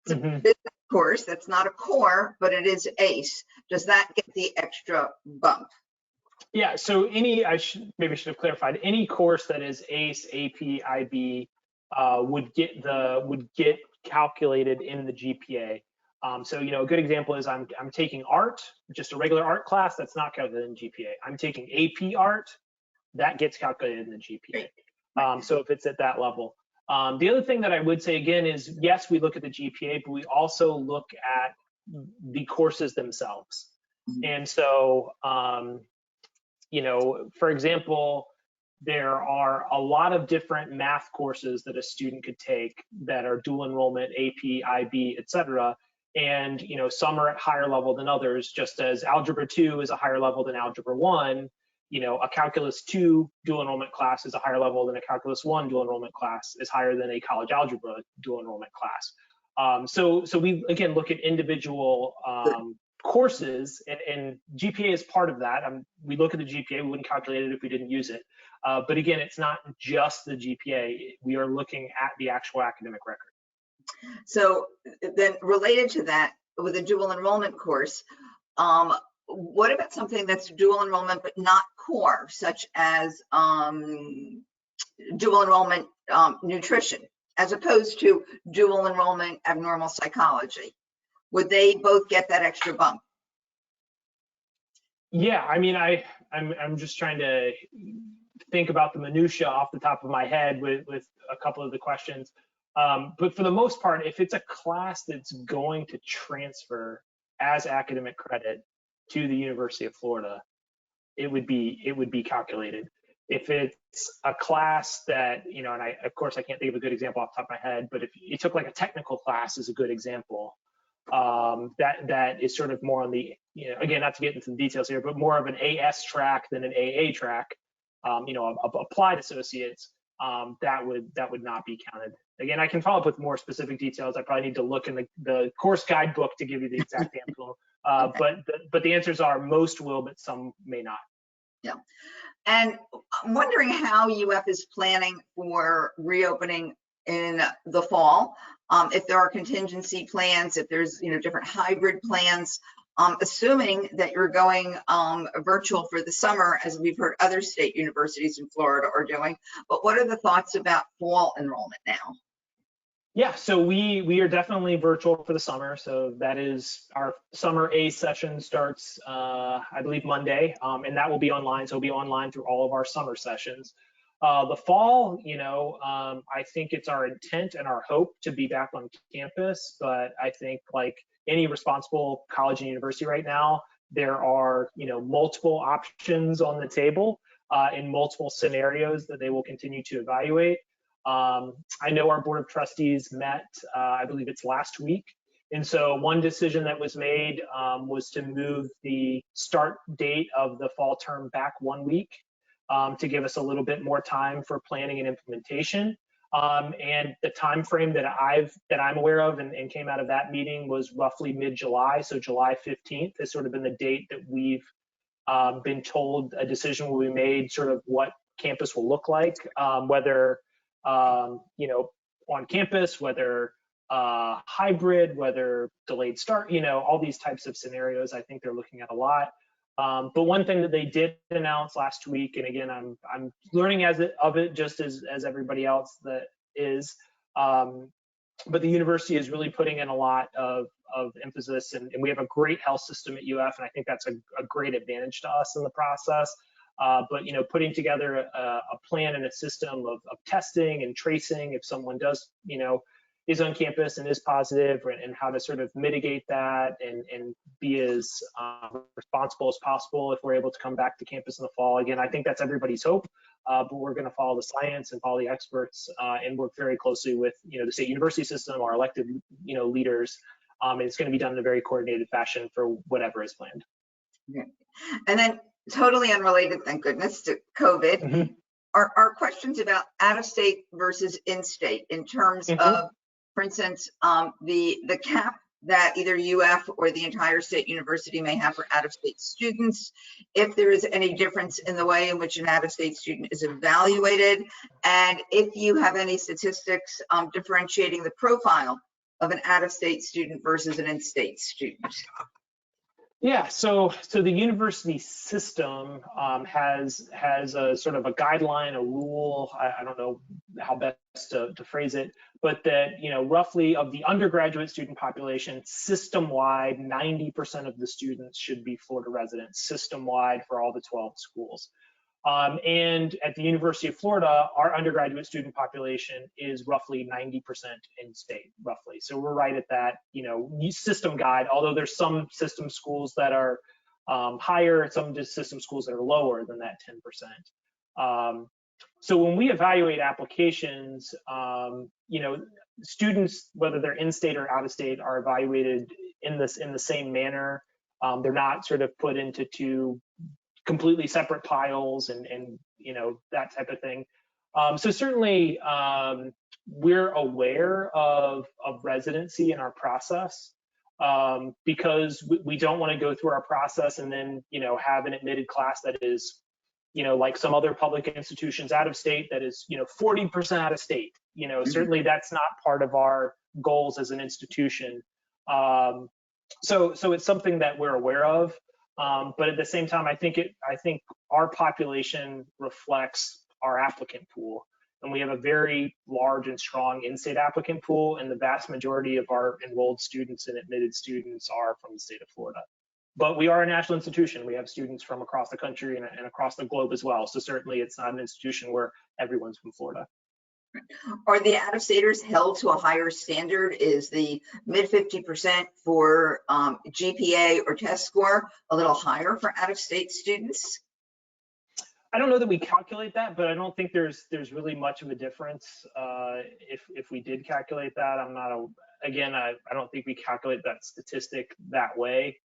it's a business course, that's not a core, but it is ACE. Does that get the extra bump? Yeah, so I maybe should have clarified, any course that is ACE, AP, IB would get calculated in the GPA. So, a good example is I'm taking art, just a regular art class, that's not calculated in GPA. I'm taking AP art, that gets calculated in the GPA. So if it's at that level. The other thing that I would say again is, yes, we look at the GPA, but we also look at the courses themselves. And so, for example, there are a lot of different math courses that a student could take that are dual enrollment, AP, IB, et cetera. And, some are at higher level than others, just as Algebra 2 is a higher level than Algebra 1. A Calculus 2 dual enrollment class is a higher level than a Calculus 1 dual enrollment class is higher than a college algebra dual enrollment class. So we, again, look at individual courses, and GPA is part of that. We look at the GPA, we wouldn't calculate it if we didn't use it. But again, it's not just the GPA. We are looking at the actual academic record. So then related to that, with a dual enrollment course, what about something that's dual enrollment but not core, such as dual enrollment nutrition, as opposed to dual enrollment abnormal psychology? Would they both get that extra bump? Yeah, I mean, I'm just trying to think about the minutia off the top of my head with a couple of the questions. But for the most part, if it's a class that's going to transfer as academic credit, to the University of Florida, it would be calculated. If it's a class that, you know, and of course I can't think of a good example off the top of my head, but if you took like a technical class is a good example, that is sort of more on the, you know, again, not to get into the details here, but more of an AS track than an AA track, you know, applied associates, that would not be counted. Again, I can follow up with more specific details. I probably need to look in the course guidebook to give you the exact answer. But the answers are most will, but some may not. Yeah. And I'm wondering how UF is planning for reopening in the fall. If there are contingency plans, if there's, you know, different hybrid plans, assuming that you're going virtual for the summer, as we've heard other state universities in Florida are doing. But what are the thoughts about fall enrollment now? Yeah, so we are definitely virtual for the summer. So that is our summer A session starts, I believe, Monday, and that will be online. So it'll be online through all of our summer sessions. The fall, you know, I think it's our intent and our hope to be back on campus, but I think like any responsible college and university right now, there are, you know, multiple options on the table in multiple scenarios that they will continue to evaluate. I know our board of trustees met, I believe it's last week. And so one decision that was made was to move the start date of the fall term back 1 week to give us a little bit more time for planning and implementation. And the time frame that I'm aware of and came out of that meeting was roughly mid-July. So July 15th has sort of been the date that we've been told a decision will be made, sort of what campus will look like, whether you know, on campus, whether hybrid, whether delayed start, you know, all these types of scenarios. I think they're looking at a lot. But one thing that they did announce last week, and again, I'm learning of it just as everybody else that is, but the university is really putting in a lot of emphasis, and we have a great health system at UF, and I think that's a great advantage to us in the process. But, you know, putting together a plan and a system of testing and tracing if someone does, you know, is on campus and is positive, and how to sort of mitigate that and be as responsible as possible if we're able to come back to campus in the fall. Again, I think that's everybody's hope, but we're going to follow the science and follow the experts and work very closely with, you know, the state university system, our elected, you know, leaders. And it's going to be done in a very coordinated fashion for whatever is planned. Okay. And then totally unrelated, thank goodness, to COVID, Mm-hmm. are questions about out-of-state versus in-state in terms Mm-hmm. of, for instance, the cap that either UF or the entire state university may have for out-of-state students, if there is any difference in the way in which an out-of-state student is evaluated, and if you have any statistics differentiating the profile of an out-of-state student versus an in-state student. Yeah, so the university system has a sort of a guideline, a rule. I don't know how best to phrase it, but that, you know, roughly of the undergraduate student population, system-wide, 90% of the students should be Florida residents, system-wide for all the 12 schools. And at the University of Florida, our undergraduate student population is roughly 90% in-state, roughly. So we're right at that, you know, system guide, although there's some system schools that are higher, some system schools that are lower than that 10%. So when we evaluate applications, you know, students, whether they're in-state or out-of-state, are evaluated in the same manner. They're not sort of put into two completely separate piles and you know, that type of thing. So certainly we're aware of residency in our process because we don't want to go through our process and then, you know, have an admitted class that is, you know, like some other public institutions out of state that is, you know, 40% out of state. You know, certainly that's not part of our goals as an institution. So it's something that we're aware of. But at the same time, I think our population reflects our applicant pool, and we have a very large and strong in-state applicant pool, and the vast majority of our enrolled students and admitted students are from the state of Florida. But we are a national institution. We have students from across the country and across the globe as well. So certainly it's not an institution where everyone's from Florida. Are the out-of-staters held to a higher standard? Is the mid 50% for GPA or test score a little higher for out-of-state students? I don't know that we calculate that, but I don't think there's really much of a difference if we did calculate that. I'm not again, I don't think we calculate that statistic that way.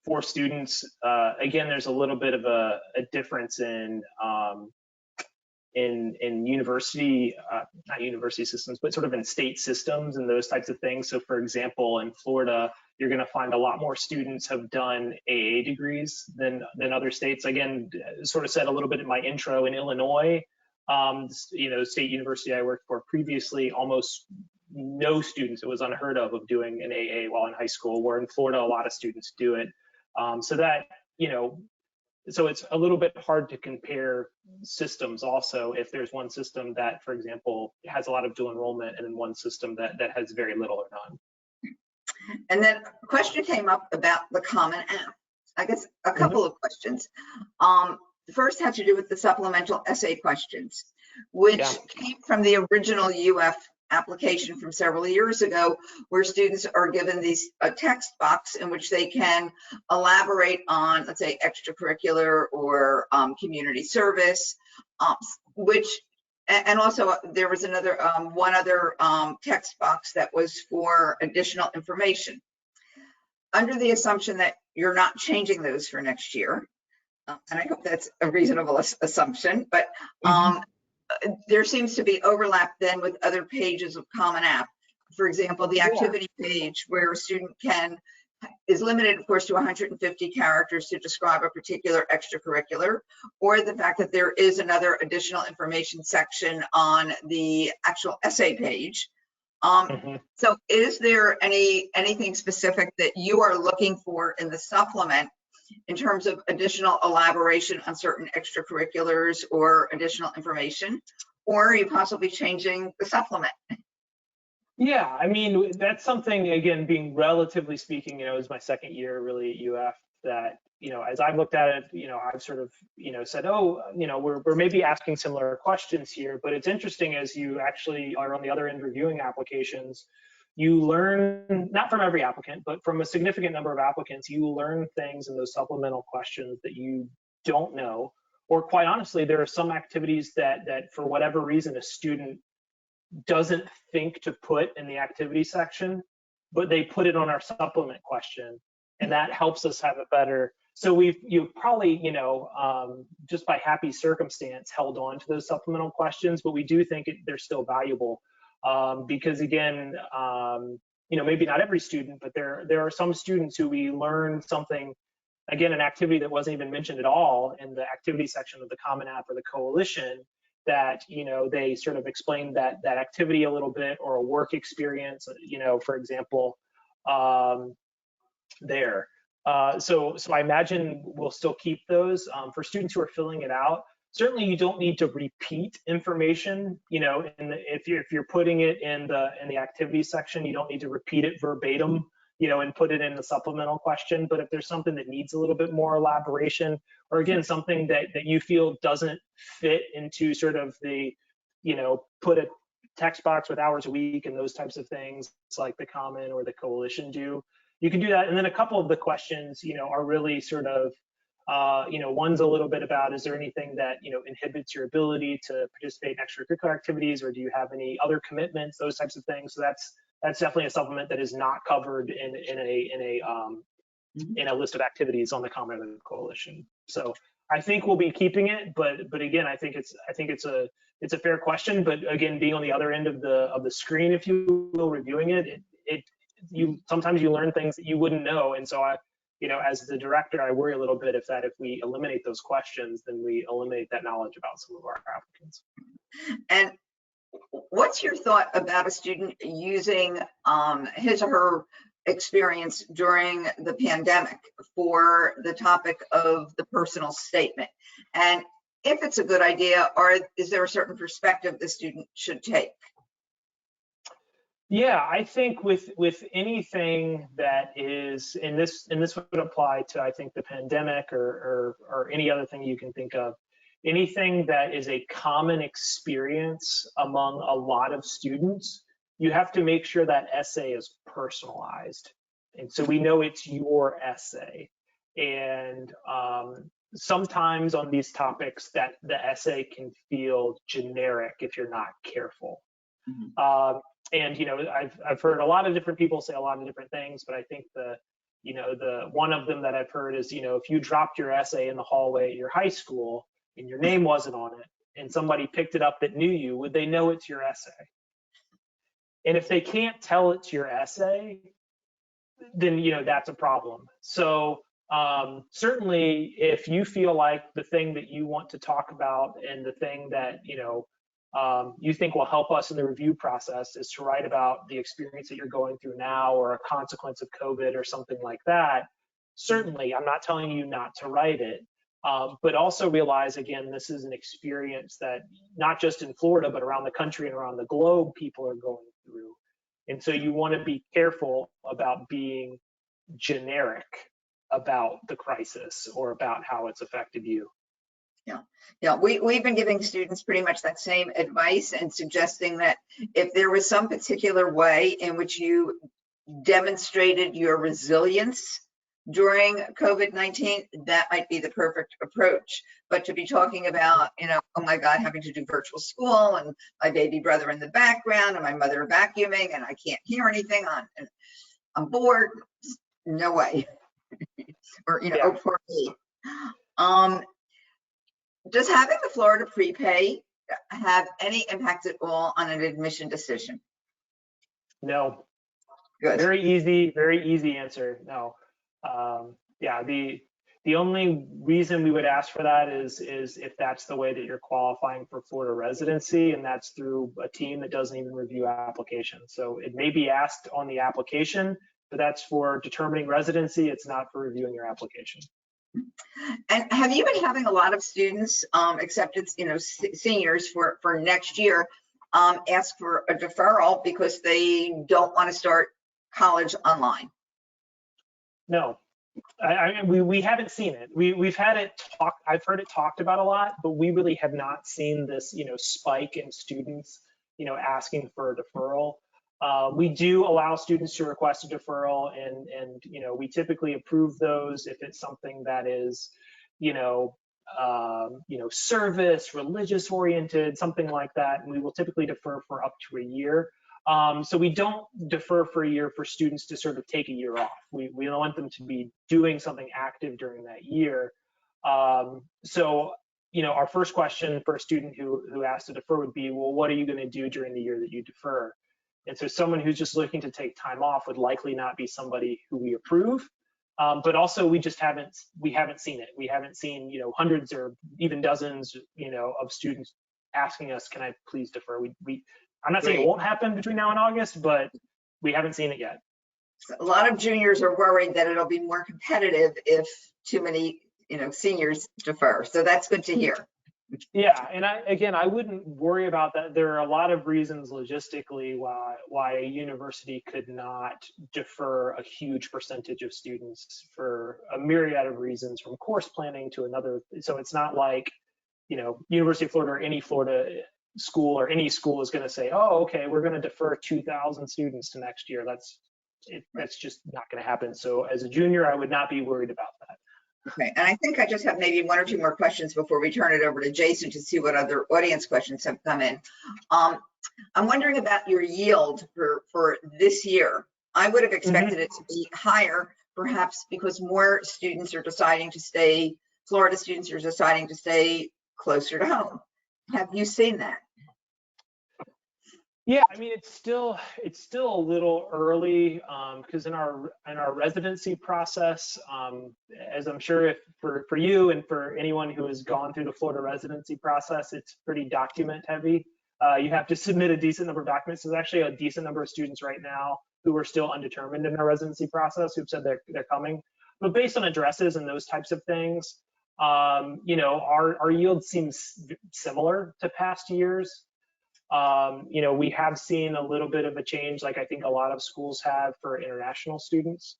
For students, again, there's a little bit of a difference in university, not university systems, but sort of in state systems and those types of things. So for example, in Florida, you're going to find a lot more students have done AA degrees than other states. Again, sort of said a little bit in my intro, in Illinois, state university I worked for previously, almost no students, it was unheard of doing an AA while in high school, where in Florida, a lot of students do it. So that, so it's a little bit hard to compare systems also if there's one system that, for example, has a lot of dual enrollment and then one system that has very little or none. And then a question came up about the Common App. I guess a couple of questions. The first had to do with the supplemental essay questions, which came from the original UF application from several years ago, where students are given a text box in which they can elaborate on, let's say, extracurricular or community service, and also there was one other text box that was for additional information. Under the assumption that you're not changing those for next year, and I hope that's a reasonable assumption, but there seems to be overlap then with other pages of Common App. For example, the activity page, where a student is limited, of course, to 150 characters to describe a particular extracurricular, or the fact that there is another additional information section on the actual essay page. So is there anything specific that you are looking for in the supplement in terms of additional elaboration on certain extracurriculars or additional information, or are you possibly changing the supplement? Yeah, I mean, that's something, again, being relatively speaking, it was my second year really at UF, that, as I've looked at it, I've sort of, said, oh, we're maybe asking similar questions here, but it's interesting as you actually are on the other end reviewing applications, you learn, not from every applicant, but from a significant number of applicants, you learn things in those supplemental questions that you don't know, or quite honestly, there are some activities that for whatever reason, a student doesn't think to put in the activity section, but they put it on our supplement question, and that helps us have a better, so you've probably, just by happy circumstance held on to those supplemental questions, but we do think they're still valuable. Because again, maybe not every student, but there are some students who we learn something, again, an activity that wasn't even mentioned at all in the activity section of the Common App or the Coalition, that, they sort of explained that activity a little bit, or a work experience, for example, there. So I imagine we'll still keep those for students who are filling it out. Certainly, you don't need to repeat information. If you're putting it in the activity section, you don't need to repeat it verbatim, and put it in the supplemental question. But if there's something that needs a little bit more elaboration, or again, something that you feel doesn't fit into sort of the, put a text box with hours a week and those types of things, like the Common or the Coalition do, you can do that. And then a couple of the questions, are really sort of, one's a little bit about, is there anything that, inhibits your ability to participate in extracurricular activities, or do you have any other commitments, those types of things. So that's definitely a supplement that is not covered in a list of activities on the Common or the Coalition. So I think we'll be keeping it, but again, I think it's a fair question. But again, being on the other end of the screen, if you will, reviewing it, sometimes you learn things that you wouldn't know, and so as the director, I worry a little bit if we eliminate those questions, then we eliminate that knowledge about some of our applicants. And what's your thought about a student using his or her experience during the pandemic for the topic of the personal statement? And if it's a good idea, or is there a certain perspective the student should take? Yeah, I think with anything that is, and this would apply to, I think, the pandemic or any other thing you can think of, anything that is a common experience among a lot of students, you have to make sure that essay is personalized. And so we know it's your essay. And sometimes on these topics that the essay can feel generic if you're not careful. Mm-hmm. And I've heard a lot of different people say a lot of different things, but I think the one of them that I've heard is, if you dropped your essay in the hallway at your high school and your name wasn't on it and somebody picked it up that knew you, would they know it's your essay? And if they can't tell it's your essay, then that's a problem. So certainly if you feel like the thing that you want to talk about and the thing that you think will help us in the review process is to write about the experience that you're going through now or a consequence of COVID or something like that, certainly I'm not telling you not to write it, but also realize, again, this is an experience that not just in Florida, but around the country and around the globe, people are going through. And so you want to be careful about being generic about the crisis or about how it's affected you. Yeah. We've been giving students pretty much that same advice and suggesting that if there was some particular way in which you demonstrated your resilience during COVID-19, that might be the perfect approach. But to be talking about, oh my God, having to do virtual school and my baby brother in the background and my mother vacuuming and I can't hear anything I'm bored, no way. Or, oh, poor me. Does having the Florida prepay have any impact at all on an admission decision? No. Good. Very easy answer. No. Yeah, the only reason we would ask for that is if that's the way that you're qualifying for Florida residency, and that's through a team that doesn't even review applications. So it may be asked on the application, but that's for determining residency. It's not for reviewing your application. And have you been having a lot of students, except it's seniors for next year, ask for a deferral because they don't want to start college online? No, we haven't seen it. We've had it talked. I've heard it talked about a lot, but we really have not seen this spike in students asking for a deferral. We do allow students to request a deferral, and we typically approve those if it's something that is service, religious oriented, something like that, and we will typically defer for up to a year. So we don't defer for a year for students to sort of take a year off. We want them to be doing something active during that year. So our first question for a student who asked to defer would be, well, what are you going to do during the year that you defer? And so someone who's just looking to take time off would likely not be somebody who we approve. But also we haven't seen it. We haven't seen, hundreds or even dozens, of students asking us, can I please defer? I'm not saying it won't happen between now and August, but we haven't seen it yet. A lot of juniors are worried that it'll be more competitive if too many, seniors defer. So that's good to hear. Yeah, and I wouldn't worry about that. There are a lot of reasons logistically why a university could not defer a huge percentage of students for a myriad of reasons, from course planning to another. So it's not like, University of Florida or any Florida school or any school is going to say, oh, okay, we're going to defer 2,000 students to next year. That's just not going to happen. So as a junior, I would not be worried about that. Okay, and I think I just have maybe one or two more questions before we turn it over to Jason to see what other audience questions have come in. I'm wondering about your yield for this year. I would have expected it to be higher, perhaps because more students are deciding to stay, Florida students are deciding to stay closer to home. Have you seen that? Yeah, I mean, it's still a little early because in our residency process, as I'm sure if for you and for anyone who has gone through the Florida residency process, it's pretty document heavy. You have to submit a decent number of documents. There's actually a decent number of students right now who are still undetermined in our residency process who've said they're coming. But based on addresses and those types of things, our yield seems similar to past years. We have seen a little bit of a change, like I think a lot of schools have for international students.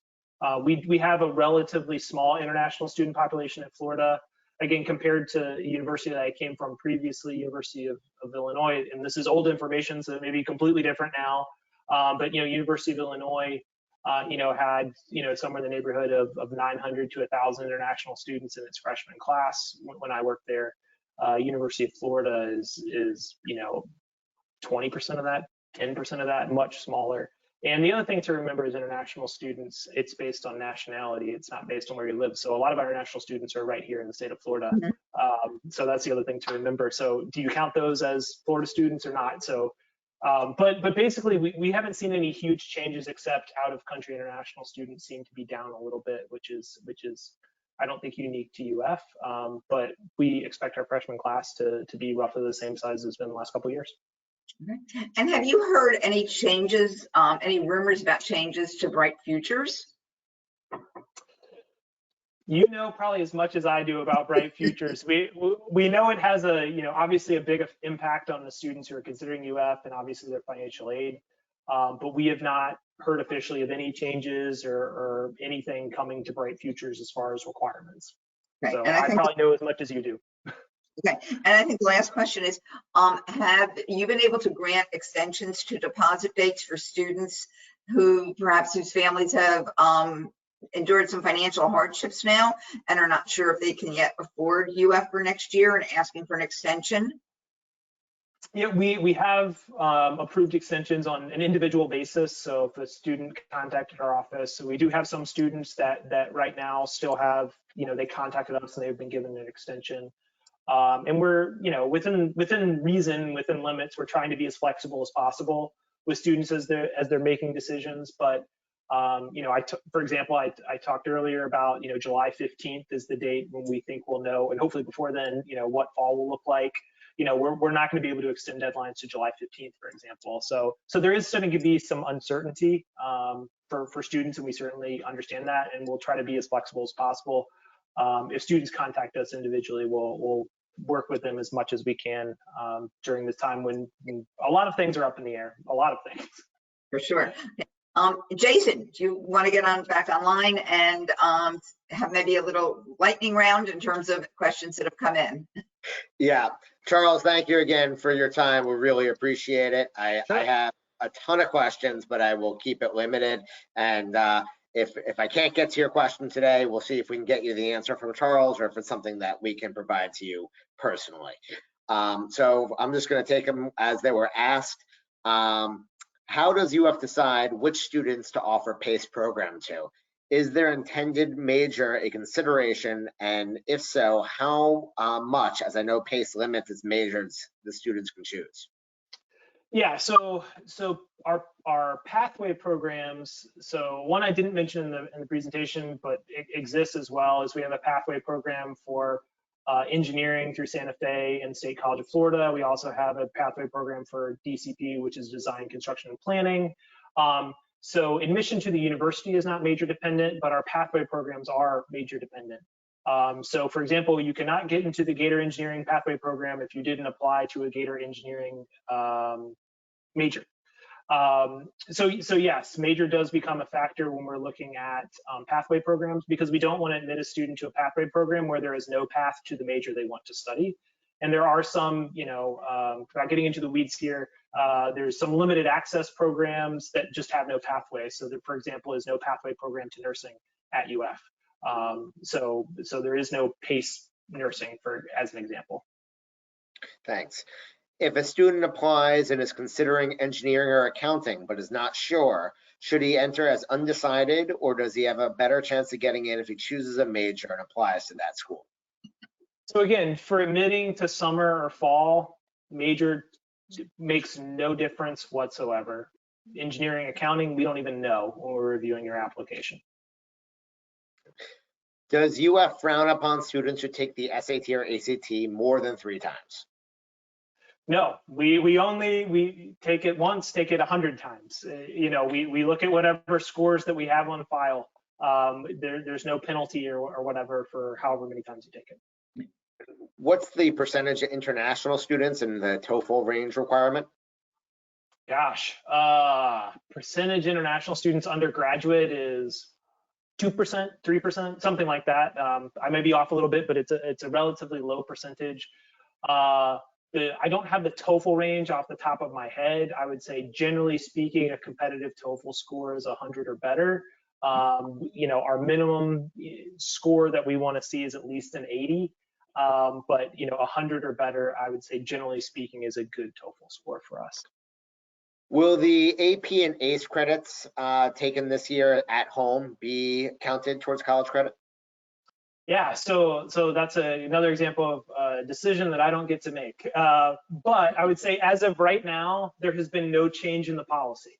We have a relatively small international student population in Florida. again, compared to a university that I came from previously, University of Illinois, and this is old information, so it may be completely different now. But University of Illinois, had somewhere in the neighborhood of 900 to 1,000 international students in its freshman class when I worked there. University of Florida is 20% of that, 10% of that, much smaller. And the other thing to remember is international students, it's based on nationality. It's not based on where you live. So a lot of our international students are right here in the state of Florida. So that's the other thing to remember. So do you count those as Florida students or not? So, but basically we haven't seen any huge changes except out of country international students seem to be down a little bit, which is I don't think unique to UF, but we expect our freshman class to be roughly the same size as it's been the last couple of years. Okay. And have you heard any changes, any rumors about changes to Bright Futures? You know probably as much as I do about Bright Futures. We know it has obviously a big impact on the students who are considering UF and obviously their financial aid, but we have not heard officially of any changes or anything coming to Bright Futures as far as requirements. Okay. So I probably know as much as you do. Okay, and I think the last question is, have you been able to grant extensions to deposit dates for students who perhaps whose families have endured some financial hardships now and are not sure if they can yet afford UF for next year and asking for an extension? Yeah, we have approved extensions on an individual basis. So if a student contacted our office, so we do have some students that right now still have, they contacted us and they've been given an extension. And we're, within reason, within limits, we're trying to be as flexible as possible with students as they're making decisions. But, for example, I talked earlier about, July 15th is the date when we think we'll know, and hopefully before then, what fall will look like. We're not going to be able to extend deadlines to July 15th, for example. So there is starting to be some uncertainty for students, and we certainly understand that, and we'll try to be as flexible as possible. If students contact us individually, we'll work with them as much as we can during this time when a lot of things are up in the air, a lot of things. For sure. Jason, do you want to get back online and have maybe a little lightning round in terms of questions that have come in? Yeah, Charles, thank you again for your time. We really appreciate it. I have a ton of questions, but I will keep it limited. And if I can't get to your question today, we'll see if we can get you the answer from Charles or if it's something that we can provide to you personally. So I'm just going to take them as they were asked. How does UF decide which students to offer PACE program to? Is their intended major a consideration? And if so, how much, as I know PACE limits its majors the students can choose? Yeah, so our pathway programs, so one I didn't mention in the presentation, but it exists as well, is we have a pathway program for engineering through Santa Fe and State College of Florida. We also have a pathway program for DCP, which is design, construction, and planning. So admission to the university is not major dependent, but our pathway programs are major dependent. So for example, you cannot get into the Gator Engineering pathway program if you didn't apply to a Gator Engineering major. So yes, major does become a factor when we're looking at pathway programs, because we don't want to admit a student to a pathway program where there is no path to the major they want to study. And there are some, without getting into the weeds here, there's some limited access programs that just have no pathway. So there, for example, is no pathway program to nursing at UF. So there is no PACE nursing, as an example. Thanks. If a student applies and is considering engineering or accounting, but is not sure, should he enter as undecided, or does he have a better chance of getting in if he chooses a major and applies to that school? So again, for admitting to summer or fall, major makes no difference whatsoever. Engineering, accounting, we don't even know when we're reviewing your application. Does UF frown upon students who take the SAT or ACT more than 3 times? No, we take it once, take it 100 times. We look at whatever scores that we have on file. There's no penalty or whatever for however many times you take it. What's the percentage of international students in the TOEFL range requirement? Gosh, percentage international students undergraduate is 2%, 3%, something like that. I may be off a little bit, but it's a relatively low percentage. I don't have the TOEFL range off the top of my head. I would say, generally speaking, a competitive TOEFL score is 100 or better. Our minimum score that we want to see is at least an 80. But 100 or better, I would say, generally speaking, is a good TOEFL score for us. Will the AP and ACE credits taken this year at home be counted towards college credit? Yeah, so that's another example of a decision that I don't get to make. But I would say, as of right now, there has been no change in the policy.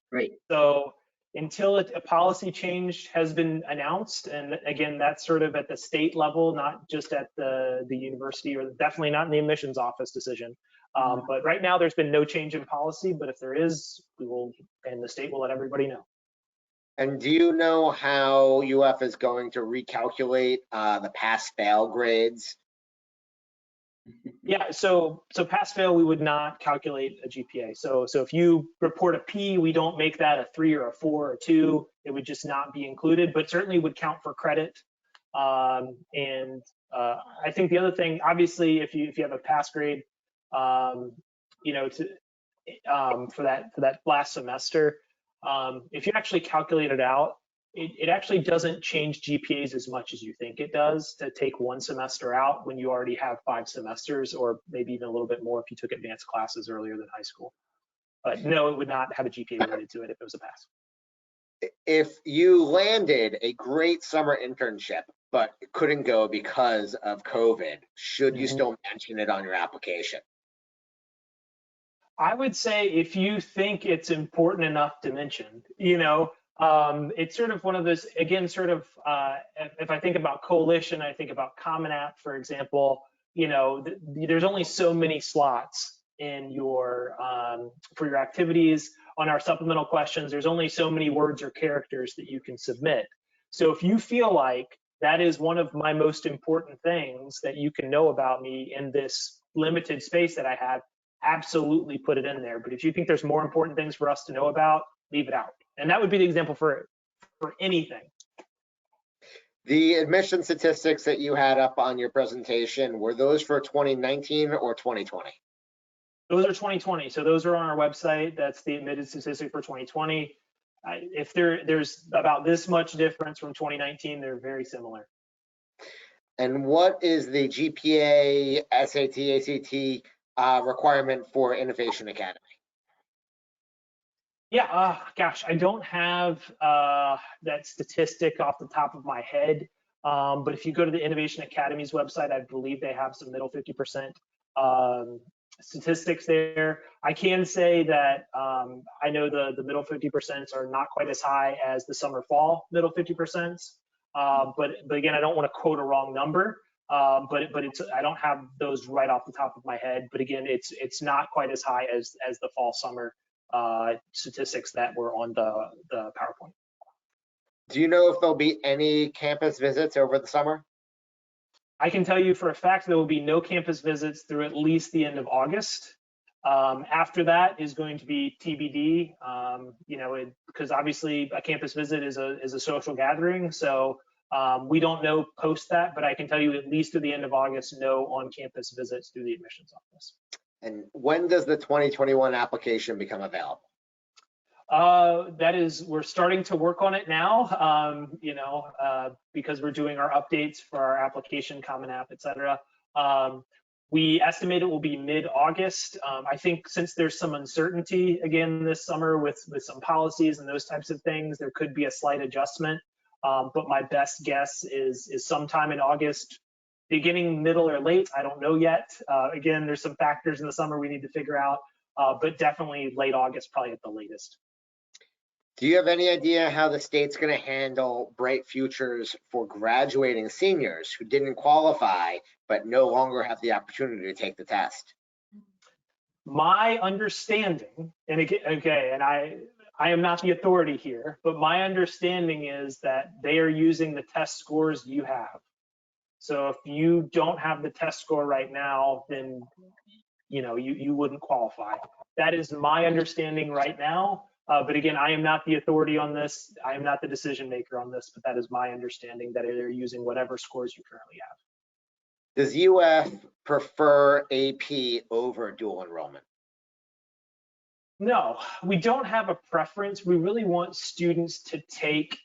Right. So until a policy change has been announced, and again, that's sort of at the state level, not just at the university, or definitely not in the admissions office decision. But right now, there's been no change in policy. But if there is, we will, and the state will let everybody know. And do you know how UF is going to recalculate the pass-fail grades? Yeah, so pass-fail, we would not calculate a GPA. So if you report a P, we don't make that a 3 or a 4 or 2. It would just not be included, but certainly would count for credit. I think the other thing, obviously, if you have a pass grade, for that last semester, if you actually calculate it out, it actually doesn't change GPAs as much as you think it does to take one semester out when you already have 5 semesters, or maybe even a little bit more if you took advanced classes earlier than high school. But no, it would not have a GPA related to it if it was a pass. If you landed a great summer internship but couldn't go because of COVID, should you still mention it on your application? I would say, if you think it's important enough to mention, it's sort of one of those, again, sort of, if I think about Coalition, I think about Common App, for example, there's only so many slots in your, for your activities. On our supplemental questions, there's only so many words or characters that you can submit. So if you feel like that is one of my most important things that you can know about me in this limited space that I have, absolutely put it in there. But if you think there's more important things for us to know about, leave it out. And that would be the example for anything. The admission statistics that you had up on your presentation, were those for 2019 or 2020? Those are 2020. So those are on our website. That's the admitted statistic for 2020. If there's about this much difference from 2019, they're very similar. And what is the GPA, SAT, ACT requirement for Innovation Academy? Yeah, gosh, I don't have that statistic off the top of my head. But if you go to the Innovation Academy's website, I believe they have some middle 50% statistics there. I can say that I know the middle 50% are not quite as high as the summer fall middle 50%. But again, I don't want to quote a wrong number. But it's, I don't have those right off the top of my head. But again, it's not quite as high as the fall summer statistics that were on the PowerPoint. Do you know if there'll be any campus visits over the summer? I can tell you for a fact there will be no campus visits through at least the end of August. After that is going to be TBD, because obviously a campus visit is a social gathering. So we don't know post that, but I can tell you at least through the end of August, no on-campus visits through the admissions office. And when does the 2021 application become available? We're starting to work on it now, because we're doing our updates for our application, Common App, et cetera. We estimate it will be mid-August. I think since there's some uncertainty again this summer with some policies and those types of things, there could be a slight adjustment. But my best guess is sometime in August, beginning, middle, or late. I don't know yet. Again, there's some factors in the summer we need to figure out, but definitely late August, probably at the latest. Do you have any idea how the state's going to handle bright futures for graduating seniors who didn't qualify but no longer have the opportunity to take the test? My understanding, and again, and I am not the authority here, but my understanding is that they are using the test scores you have. So if you don't have the test score right now, then you wouldn't qualify. That is my understanding right now. But again, I am not the authority on this. I am not the decision maker on this, but that is my understanding that they're using whatever scores you currently have. Does UF prefer AP over dual enrollment? No, we don't have a preference. We really want students to take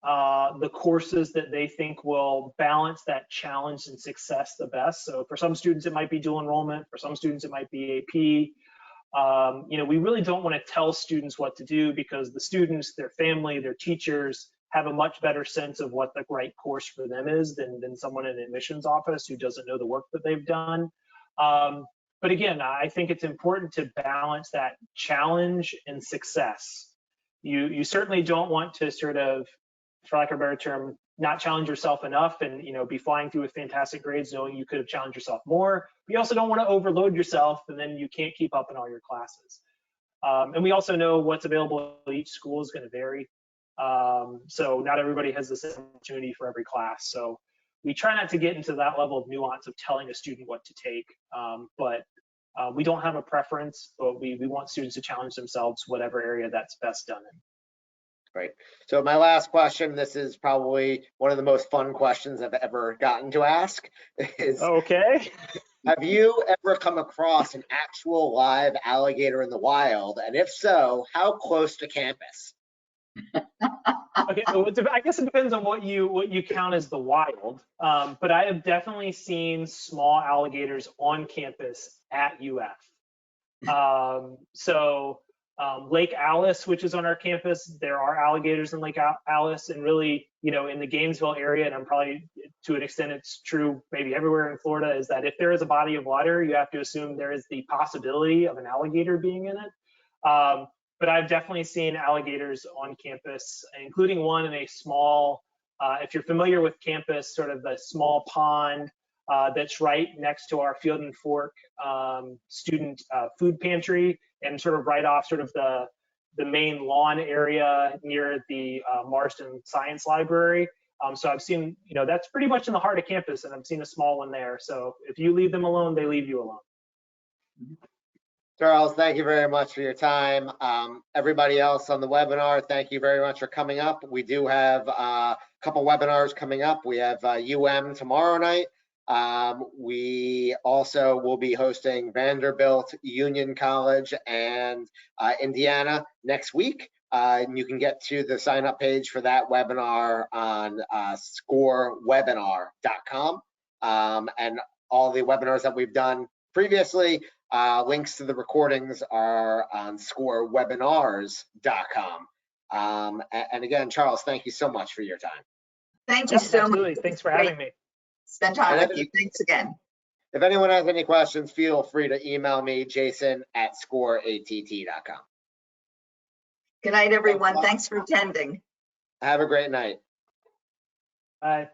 the courses that they think will balance that challenge and success the best. So for some students, it might be dual enrollment. For some students, it might be AP. We really don't want to tell students what to do because the students, their family, their teachers have a much better sense of what the right course for them is than someone in an admissions office who doesn't know the work that they've done. But again, I think it's important to balance that challenge and success. You certainly don't want to sort of, for lack of a better term, not challenge yourself enough and be flying through with fantastic grades knowing you could have challenged yourself more. But you also don't want to overload yourself and then you can't keep up in all your classes. And we also know what's available at each school is going to vary. So not everybody has the same opportunity for every class. So we try not to get into that level of nuance of telling a student what to take. But we don't have a preference, but we want students to challenge themselves, whatever area that's best done in. Right. So my last question, this is probably one of the most fun questions I've ever gotten to ask, is okay. Have you ever come across an actual live alligator in the wild? And if so, how close to campus? Okay, I guess it depends on what you count as the wild. But I have definitely seen small alligators on campus at UF. Lake Alice, which is on our campus, there are alligators in Lake Alice, and really, in the Gainesville area, and I'm probably to an extent it's true maybe everywhere in Florida, is that if there is a body of water, you have to assume there is the possibility of an alligator being in it. But I've definitely seen alligators on campus, including one in a small, if you're familiar with campus, sort of the small pond that's right next to our Field and Fork student food pantry, and sort of right off sort of the main lawn area near the Marston Science Library. So I've seen, that's pretty much in the heart of campus, and I've seen a small one there. So if you leave them alone, they leave you alone. Charles, thank you very much for your time. Everybody else on the webinar, thank you very much for coming up. We do have a couple webinars coming up. We have tomorrow night. We also will be hosting Vanderbilt, Union College, and Indiana next week. And you can get to the sign up page for that webinar on scorewebinar.com. And all the webinars that we've done previously, links to the recordings are on scorewebinars.com. And again, Charles, thank you so much for your time. Thank you so Absolutely. much. Thanks for having me. Spend time with you. Thanks again. If anyone has any questions, feel free to email me, jason@scoreatt.com. Good night, everyone. Thanks for attending. Have a great night. Bye.